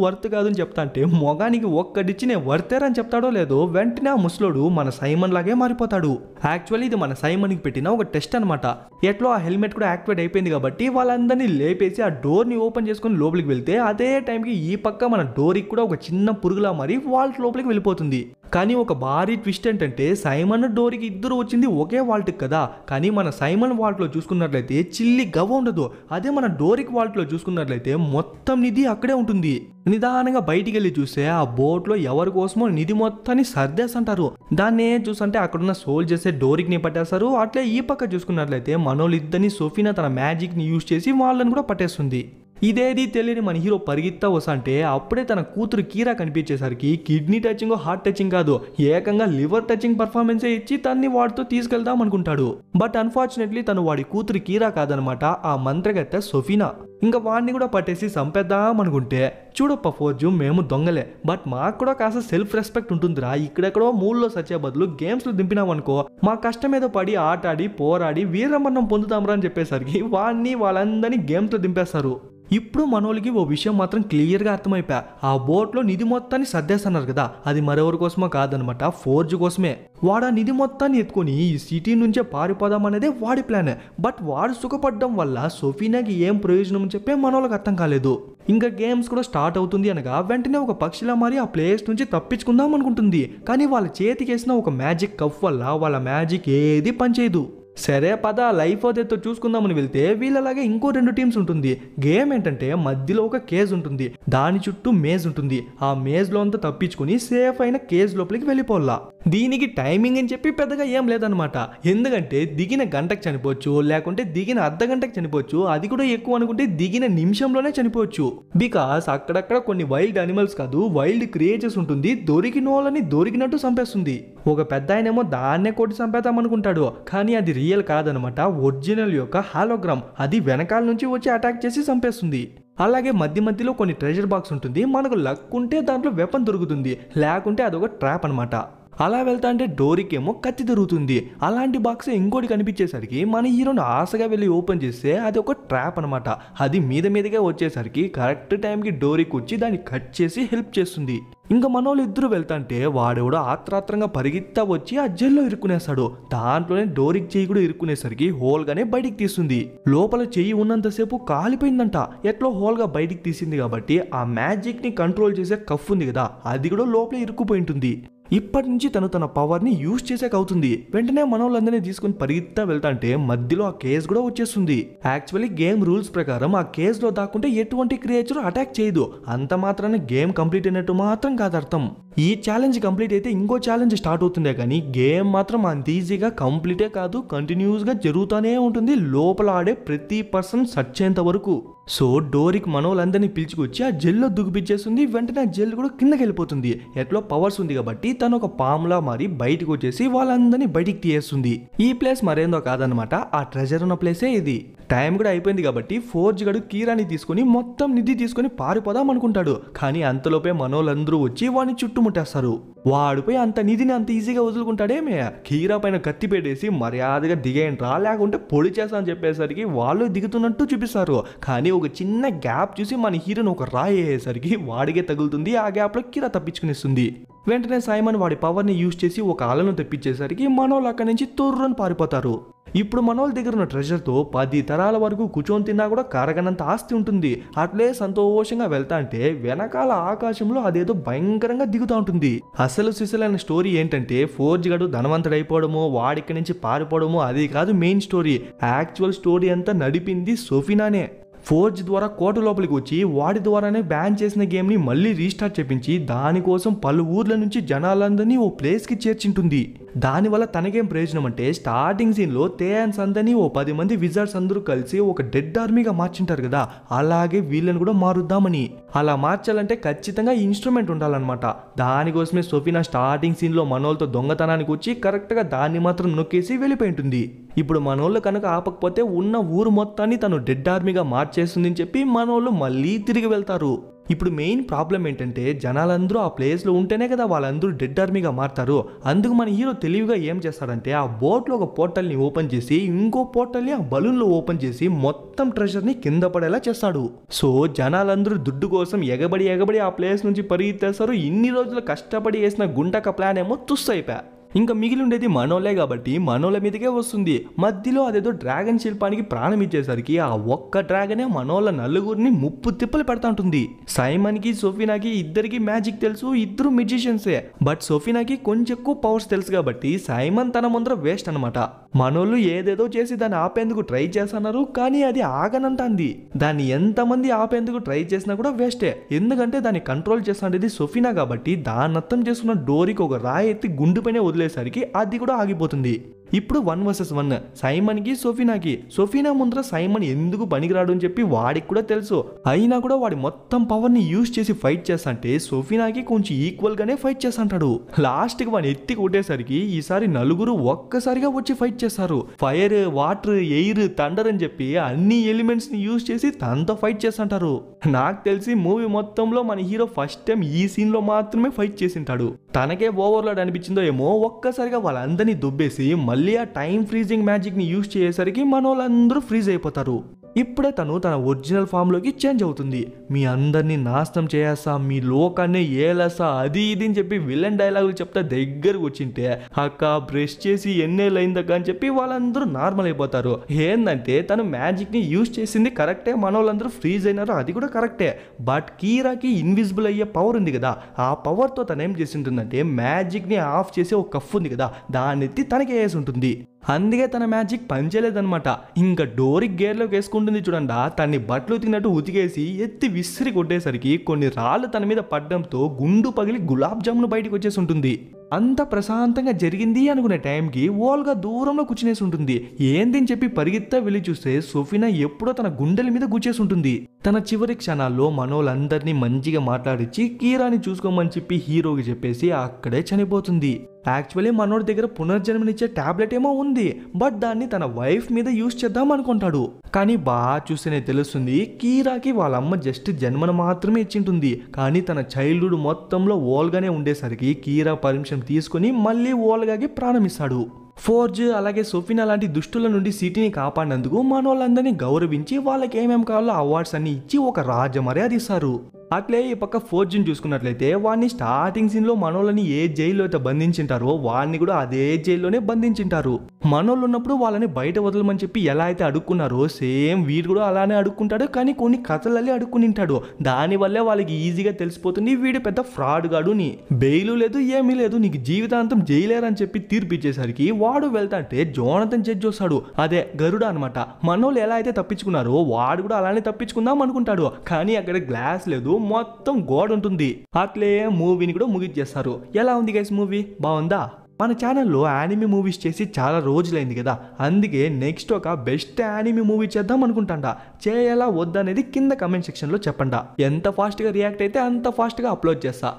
అని చెప్తా అంటే మొగానికి ఒక్కడిచ్చి నేను వర్తేరని చెప్తాడో లేదో వెంటనే ఆ ముసలోడు మన సైమన్ లాగే మారిపోతాడు. యాక్చువల్లీ ఇది మన సైమన్కి పెట్టిన ఒక టెస్ట్ అనమాట. ఎట్లో ఆ హెల్మెట్ కూడా యాక్టివేట్ అయిపోయింది కాబట్టి వాళ్ళందరినీ లేపేసి ఆ డోర్ని ఓపెన్ చేసుకొని లోపలికి వెళ్తే అదే టైంకి ఈ పక్క మన డోర్కి కూడా ఒక చిన్న పురుగులా మరి వాల్ట్ లోపలికి వెళ్ళిపోతుంది. కానీ ఒక భారీ ట్విస్ట్ ఏంటంటే సైమన్ డోరికి ఇద్దరు వచ్చింది ఒకే వాల్ట్కి కదా, కానీ మన సైమన్ వాల్ట్లో చూసుకున్నట్లయితే చిల్లి గవ్వ ఉండదు. అదే మన డోరిక్ వాల్ట్లో చూసుకున్నట్లయితే మొత్తం నిధి అక్కడే ఉంటుంది. నిదానంగా బయటికి వెళ్ళి చూస్తే ఆ బోట్లో ఎవరి కోసమో నిధి మొత్తాన్ని సర్దేసంటారు. దాన్నే చూసంటే అక్కడున్న సోల్జర్స్ డోరిక్ ని పట్టేస్తారు. అట్లే ఈ పక్క చూసుకున్నట్లయితే మనోళ్ళిద్దరిని సోఫీనా తన మ్యాజిక్ ని యూజ్ చేసి వాళ్ళని కూడా పట్టేస్తుంది. ఇదేది తెలియని మన హీరో పరిగెత్తా వస్తుంటే అప్పుడే తన కూతురు కీరా కనిపించేసరికి కిడ్నీ టచింగ్ హార్ట్ టచింగ్ కాదు, ఏకంగా లివర్ టచింగ్ పర్ఫార్మెన్సే ఇచ్చి తన్ని వాడితో తీసుకెళ్దాం అనుకుంటాడు. బట్ అన్ఫార్చునేట్లీ తను వాడి కూతురు కీరా కాదనమాట, ఆ మంత్రగత్తె సోఫీనా. ఇంకా వాడిని కూడా పట్టేసి చంపేద్దాం అనుకుంటే చూడప్ప ఫోర్జు మేము దొంగలే, బట్ మాకు కూడా కాస్త సెల్ఫ్ రెస్పెక్ట్ ఉంటుందిరా. ఇక్కడెక్కడో మూల్లో సచ్చే బదులు గేమ్స్ లో దింపినామనుకో మా కష్టం ఏదో పడి ఆటాడి పోరాడి వీరమరణం పొందుతాంరా అని చెప్పేసరికి వాడిని వాళ్ళందరినీ గేమ్స్ లో దింపేస్తారు. ఇప్పుడు మనోళ్ళకి ఓ విషయం మాత్రం క్లియర్గా అర్థమైపోయా. ఆ బోట్లో నిధి మొత్తాన్ని సర్దేస్తున్నారు కదా, అది మరెవరి కోసమో కాదనమాట, ఫోర్జ్ కోసమే. వాడు ఆ నిధి మొత్తాన్ని ఎత్తుకొని ఈ సిటీ నుంచే పారిపోదాం అనేదే వాడి ప్లాన్. బట్ వాడు సుఖపడడం వల్ల సోఫీనాకి ఏం ప్రయోజనం చెప్పే మనోళ్ళకి అర్థం కాలేదు. ఇంకా గేమ్స్ కూడా స్టార్ట్ అవుతుంది అనగా వెంటనే ఒక పక్షిలా మారి ఆ ప్లేస్ నుంచి తప్పించుకుందాం అనుకుంటుంది. కానీ వాళ్ళ చేతికి వేసిన ఒక మ్యాజిక్ కఫ్ వల్ల వాళ్ళ మ్యాజిక్ ఏది పనిచేయదు. సరే పద లైఫ్ అదేతో చూసుకుందామని వెళ్తే వీళ్ళలాగే ఇంకో 2 టీమ్స్ ఉంటుంది. గేమ్ ఏంటంటే మధ్యలో ఒక కేజ్ ఉంటుంది, దాని చుట్టూ మేజ్ ఉంటుంది. ఆ మేజ్ లో అంతా తప్పించుకుని సేఫ్ అయిన కేజ్ లోపలికి వెళ్ళిపోవాలా. దీనికి టైమింగ్ అని చెప్పి పెద్దగా ఏం లేదనమాట. ఎందుకంటే దిగిన గంటకు చనిపోవచ్చు, లేకుంటే దిగిన అర్ధ గంటకు చనిపోవచ్చు, అది కూడా ఎక్కువ అనుకుంటే దిగిన నిమిషంలోనే చనిపోవచ్చు. బికాస్ అక్కడక్కడ కొన్ని వైల్డ్ అనిమల్స్ కాదు వైల్డ్ క్రియేచర్స్ ఉంటుంది, దొరికిన వాళ్ళని దొరికినట్టు చంపేస్తుంది. ఒక పెద్ద ఆయనేమో దాన్నే కొట్టి చంపేద్దాం అనుకుంటాడు, కానీ అది రియల్ కాదనమాట, ఒరిజినల్ యొక్క హాలోగ్రామ్. అది వెనకాల నుంచి వచ్చి అటాక్ చేసి చంపేస్తుంది. అలాగే మధ్యలో కొన్ని ట్రెజర్ బాక్స్ ఉంటుంది, మనకు లక్ ఉంటే దాంట్లో వెపన్ దొరుకుతుంది, లేకుంటే అదొక ట్రాప్ అనమాట. అలా వెళ్తా అంటే డోరికి ఏమో కత్తి దొరుకుతుంది. అలాంటి బాక్స్ ఇంకోటి కనిపించేసరికి మన హీరోని ఆశగా వెళ్ళి ఓపెన్ చేస్తే అది ఒక ట్రాప్ అనమాట. అది మీదగా వచ్చేసరికి కరెక్ట్ టైంకి డోరికి వచ్చి దాన్ని కట్ చేసి హెల్ప్ చేస్తుంది. ఇంకా మనోళ్ళు ఇద్దరు వెళ్తాంటే వాడెవడో ఆత్రాత్రంగా పరిగెత్తా వచ్చి ఆ జైల్లో ఇరుక్కునేస్తాడు. దాంట్లోనే డోరికి చెయ్యి కూడా ఇరుక్కునేసరికి హోల్గానే బయటికి తీస్తుంది. లోపల చెయ్యి ఉన్నంతసేపు కాలిపోయిందంట. ఎట్లో హోల్గా బయటికి తీసింది కాబట్టి ఆ మ్యాజిక్ ని కంట్రోల్ చేసే కఫ్ ఉంది కదా, అది కూడా లోపల ఇరుక్కుపోయి ఉంటుంది. ఇప్పటి నుంచి తన పవర్ ని యూజ్ చేసేక అవుతుంది. వెంటనే మనోళ్ళందరినీ తీసుకుని పరిగెత్తా వెళ్తాంటే మధ్యలో ఆ కేజ్ కూడా వచ్చేస్తుంది. యాక్చువల్లీ గేమ్ రూల్స్ ప్రకారం ఆ కేజ్ లో దాక్కుంటే ఎటువంటి క్రియేచర్ అటాక్ చేయదు. అంత మాత్రాన్ని గేమ్ కంప్లీట్ అయినట్టు మాత్రం కాదు అర్థం. ఈ ఛాలెంజ్ కంప్లీట్ అయితే ఇంకో ఛాలెంజ్ స్టార్ట్ అవుతుందే కానీ గేమ్ మాత్రం అంత ఈజీగా కంప్లీటే కాదు, కంటిన్యూస్ గా జరుగుతూనే ఉంటుంది లోపల ఆడే ప్రతి పర్సన్ సచ్ అయ్యేంత వరకు. సో డోరికి మనోళ్ళందరినీ పిలుచుకొచ్చి ఆ జెల్లో దుగిపించేస్తుంది. వెంటనే ఆ జెల్ కూడా కిందకి వెళ్ళిపోతుంది. ఎట్లో పవర్స్ ఉంది కాబట్టి తను ఒక పాములా మారి బయటకు వచ్చేసి వాళ్ళందరినీ బయటికి తీయేస్తుంది. ఈ ప్లేస్ మరేందో కాదనమాట, ఆ ట్రెజర్ ఉన్న ప్లేసే ఇది. టైం కూడా అయిపోయింది కాబట్టి ఫోర్జ్ గడు కీరాని తీసుకుని మొత్తం నిధి తీసుకుని పారిపోదాం అనుకుంటాడు. కానీ అంతలోపే మనోళ్ళందరూ వచ్చి వాడిని చుట్టుముట్టేస్తారు. వాడిపై అంత నిధిని అంత ఈజీగా వదులుకుంటాడేమే. కీరా పైన కత్తి పెట్టేసి మర్యాదగా దిగేయంట్రా లేకుంటే పొడి చేస్తా అని చెప్పేసరికి వాళ్ళు దిగుతున్నట్టు చూపిస్తారు. కానీ ఒక చిన్న గ్యాప్ చూసి మన హీరోని ఒక రాయి అయ్యేసరికి వాడికే తగులుతుంది. ఆ గ్యాప్ లో కీరా తప్పించుకునిస్తుంది. వెంటనే సైమన్ వాడి పవర్ ని యూజ్ చేసి ఒక అలను తెప్పించేసరికి మనోళ్ళు అక్కడి నుంచి తుర్రని పారిపోతారు. ఇప్పుడు మనోళ్ళ దగ్గర ఉన్న ట్రెజర్తో 10 తరాల వరకు కూర్చొని తిన్నా కూడా కరగనంత ఆస్తి ఉంటుంది. అట్లే సంతోషంగా వెళ్తా అంటే వెనకాల ఆకాశంలో అదేదో భయంకరంగా దిగుతూ ఉంటుంది. అసలు సిసలైన స్టోరీ ఏంటంటే ఫోర్జ్ గడు ధనవంతుడైపోవడము, వాడిక్కడి నుంచి పారిపోవడము అది కాదు మెయిన్ స్టోరీ. యాక్చువల్ స్టోరీ అంతా నడిపింది సోఫినానే. ఫోర్జ్ ద్వారా కోట లోపలికి వచ్చి వాడి ద్వారానే బ్యాన్ చేసిన గేమ్ ని మళ్ళీ రీస్టార్ట్ చేపించి దానికోసం పలు ఊర్ల నుంచి జనాలందరినీ ఓ ప్లేస్ కి చేర్చింటుంది. దానివల్ల తనకేం ప్రయోజనం అంటే స్టార్టింగ్ సీన్ లో తేయాన్స్ అందరినీ ఓ 10 మంది విజార్డ్స్ అందరూ కలిసి ఒక డెడ్ ఆర్మీగా మార్చింటారు కదా, అలాగే వీళ్ళని కూడా మారుద్దామని. అలా మార్చాలంటే ఖచ్చితంగా ఇన్స్ట్రుమెంట్ ఉండాలన్నమాట. దానికోసమే సోఫినా స్టార్టింగ్ సీన్ లో మనోళ్ళతో దొంగతనానికి వచ్చి కరెక్ట్ గా దాన్ని మాత్రం నొక్కేసి వెళ్ళిపోయి ఉంటుంది. ఇప్పుడు మనోళ్ళు కనుక ఆపకపోతే ఉన్న ఊరు మొత్తాన్ని తను డెడ్ ఆర్మీగా మార్చేస్తుందని చెప్పి మనోళ్ళు మళ్ళీ తిరిగి వెళ్తారు. ఇప్పుడు మెయిన్ ప్రాబ్లం ఏంటంటే జనాలందరూ ఆ ప్లేస్ లో ఉంటేనే కదా వాళ్ళందరూ డెడ్ ఆర్మీగా మారుతారు. అందుకు మన హీరో తెలివిగా ఏం చేస్తాడంటే ఆ బోట్ లో ఒక పోర్టల్ ని ఓపెన్ చేసి ఇంకో పోర్టల్ ని ఆ బలూన్ లో ఓపెన్ చేసి మొత్తం ట్రెజర్ ని కింద పడేలా చేస్తాడు. సో జనాలందరూ దుడ్డు కోసం ఎగబడి ఆ ప్లేస్ నుంచి పరిగెత్తేస్తారు. ఇన్ని రోజులు కష్టపడి వేసిన గుంటక ప్లాన్ ఏమో తుస్సైపోయా. ఇంకా మిగిలి ఉండేది మనోలే కాబట్టి మనోల మీదకే వస్తుంది. మధ్యలో అదేదో డ్రాగన్ శిల్పానికి ప్రాణం ఇచ్చేసరికి ఆ ఒక్క డ్రాగనే మనోళ్ళ నలుగురిని ముప్పు తిప్పలు పెడతా ఉంటుంది. సైమన్ కి సోఫినాకి ఇద్దరికి మ్యాజిక్ తెలుసు, ఇద్దరు మ్యూజిషియన్సే. బట్ సోఫినాకి కొంచెం ఎక్కువ పవర్స్ తెలుసు కాబట్టి సైమన్ తన ముందర వేస్ట్ అనమాట. మనోళ్ళు ఏదేదో చేసి దాన్ని ఆపేందుకు ట్రై చేస్తున్నారు కానీ అది ఆగనంటుంది. దాన్ని ఎంతమంది ఆపేందుకు ట్రై చేసినా కూడా వేస్టే. ఎందుకంటే దాన్ని కంట్రోల్ చేస్తున్నది సోఫినా కాబట్టి దాన్ని అర్థం చేసుకున్న డోరికి ఒక రాయి ఎత్తి గుండుపైనే వదిలేసరికి అది కూడా ఆగిపోతుంది. ఇప్పుడు 1 vs 1 సైమన్ కి సోఫినాకి. సోఫినా ముందర సైమన్ ఎందుకు పనికిరాడు అని చెప్పి వాడికి కూడా తెలుసు. అయినా కూడా వాడి మొత్తం పవర్ ని యూజ్ చేసి ఫైట్ చేస్తాంటే సోఫినాకి కొంచెం ఈక్వల్ గానే ఫైట్ చేస్తాంటాడు. లాస్ట్ కి వాడిని ఎత్తి కొట్టేసరికి ఈసారి నలుగురు ఒక్కసారిగా వచ్చి ఫైట్ చేస్తారు. ఫైర్, వాటర్, ఎయిర్, థండర్ అని చెప్పి అన్ని ఎలిమెంట్స్ ని యూజ్ చేసి తనతో ఫైట్ చేస్తుంటారు. నాకు తెలిసి మూవీ మొత్తంలో మన హీరో ఫస్ట్ టైం ఈ సీన్ లో మాత్రమే ఫైట్ చేసింటాడు. తనకే ఓవర్లోడ్ అనిపించిందో ఏమో ఒక్కసారిగా వాళ్ళందరినీ దుబ్బేసి మళ్ళీ ఆ టైం ఫ్రీజింగ్ మ్యాజిక్ ని యూజ్ చేసేసరికి మనోళ్ళందరూ ఫ్రీజ్ అయిపోతారు. ఇప్పుడే తను తన ఒరిజినల్ ఫామ్ లోకి చేంజ్ అవుతుంది. మీ అందరినీ నాశనం చేయేస్తా, మీ లోకాన్ని ఏలేస్తా, అది ఇది అని చెప్పి విలన్ డైలాగులు చెప్తా దగ్గరకు వచ్చింటే అక్క బ్రష్ చేసి ఎన్నేళ్ళైందక్క అని చెప్పి వాళ్ళందరూ నార్మల్ అయిపోతారు. ఏంటంటే తను మ్యాజిక్ ని యూజ్ చేసింది కరెక్టే, మనోళ్ళందరూ ఫ్రీజ్ అయినారు అది కూడా కరెక్టే. బట్ కీరాకి ఇన్విజిబుల్ అయ్యే పవర్ ఉంది కదా, ఆ పవర్ తో తను ఏం చేసి ఉంటుందంటే మ్యాజిక్ ని ఆఫ్ చేసే ఒక కఫ్ ఉంది కదా దాన్ని ఎత్తి తనకి వేసి ఉంటుంది. అందుకే తన మ్యాజిక్ పనిచేయలేదన్నమాట. ఇంకా డోరికి గేర్లోకి వేసుకుంటుంది చూడండి, తన్ని బట్టలు ఉతికినట్టు ఉతికేసి ఎత్తి విసిరి కొట్టేసరికి కొన్ని రాళ్ళు తన మీద పడ్డంతో గుండు పగిలి గులాబ్ జామున్ బయటకు వచ్చేసి ఉంటుంది. అంత ప్రశాంతంగా జరిగింది అనుకునే టైంకి ఓల్గా దూరంలో కూర్చునేసి ఉంటుంది. ఏందని చెప్పి పరిగెత్తా వెళ్ళి చూస్తే సోఫినా ఎప్పుడో తన గుండెల మీద గుచ్చేసి ఉంటుంది. తన చివరి క్షణాల్లో మనోళ్ళందరినీ మంచిగా మాట్లాడించి కీరాని చూసుకోమని చెప్పి హీరోకి చెప్పేసి అక్కడే చనిపోతుంది. యాక్చువల్లీ మనోడి దగ్గర పునర్జన్మనిచ్చే టాబ్లెట్ ఏమో ఉంది, బట్ దాన్ని తన వైఫ్ మీద యూజ్ చేద్దాం అనుకుంటాడు. కానీ బాగా చూస్తేనే తెలుస్తుంది కీరాకి వాళ్ళ అమ్మ జస్ట్ జన్మను మాత్రమే ఇచ్చింటుంది. కానీ తన చైల్డ్హుడ్ మొత్తంలో ఓల్గానే ఉండేసరికి కీరా పర్మిషన్ తీసుకుని మళ్ళీ ఓల్గాకి ప్రారంభిస్తాడు. ఫోర్జ్ అలాగే సోఫినా లాంటి దుష్టుల నుండి సిటీని కాపాడినందుకు మనోళ్ళందరినీ గౌరవించి వాళ్ళకి ఏమేం కావాలో అవార్డ్స్ అన్ని ఇచ్చి ఒక రాజ మర్యాద ఇస్తారు. అట్లే ఈ పక్క ఫోర్జున్ చూసుకున్నట్లయితే వాడిని స్టార్టింగ్ సీన్ లో మనోళ్ళని ఏ జైల్లో అయితే బంధించింటారో వాడిని కూడా అదే జైల్లోనే బంధించింటారు. మనోళ్ళు ఉన్నప్పుడు వాళ్ళని బయట వదలమని చెప్పి ఎలా అయితే అడుక్కున్నారో సేమ్ వీడు కూడా అలానే అడుక్కుంటాడు. కానీ కొన్ని కథలల్లే అడుక్కునింటాడు. దానివల్లే వాళ్ళకి ఈజీగా తెలిసిపోతుంది వీడు పెద్ద ఫ్రాడ్ గాడు ని. బెయిలు లేదు ఏమీ లేదు, నీకు జీవితాంతం జైలేరని చెప్పి తీర్పు ఇచ్చేసరికి వాడు వెళ్తాంటే జోనథన్ జడ్జ్ వస్తాడు. అదే గరుడ అనమాట. మనోళ్ళు ఎలా అయితే తప్పించుకున్నారో వాడు కూడా అలానే తప్పించుకుందాం అనుకుంటాడు. కానీ అక్కడ గ్లాస్ లేదు, మొత్తం గోడ ఉంటుంది. అట్లే మూవీని కూడా ముగిచ్చేస్తారు. ఎలా ఉంది గైస్ మూవీ? బాగుందా? మన ఛానల్లో యానిమీ మూవీస్ చేసి చాలా రోజులైంది కదా, అందుకే నెక్స్ట్ ఒక బెస్ట్ యానిమీ మూవీ చేద్దాం అనుకుంటాండా. చేయాలా వద్దనేది కింద కమెంట్ సెక్షన్లో చెప్పండా. ఎంత ఫాస్ట్గా రియాక్ట్ అయితే అంత ఫాస్ట్గా అప్లోడ్ చేస్తా.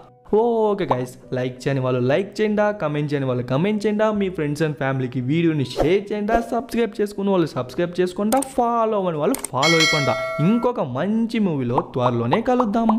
ఓకే గైస్, లైక్ చేయని వాళ్ళు లైక్ చేయండి, కమెంట్ చేయని వాళ్ళు కమెంట్ చేయండి, మీ ఫ్రెండ్స్ అండ్ ఫ్యామిలీకి వీడియోని షేర్ చేయండి, సబ్స్క్రైబ్ చేసుకున్న వాళ్ళు సబ్స్క్రైబ్ చేసుకోండి, ఫాలో అవ్వని వాళ్ళు ఫాలో అయిపోండి. ఇంకొక మంచి మూవీలో త్వరలోనే కలుద్దాం.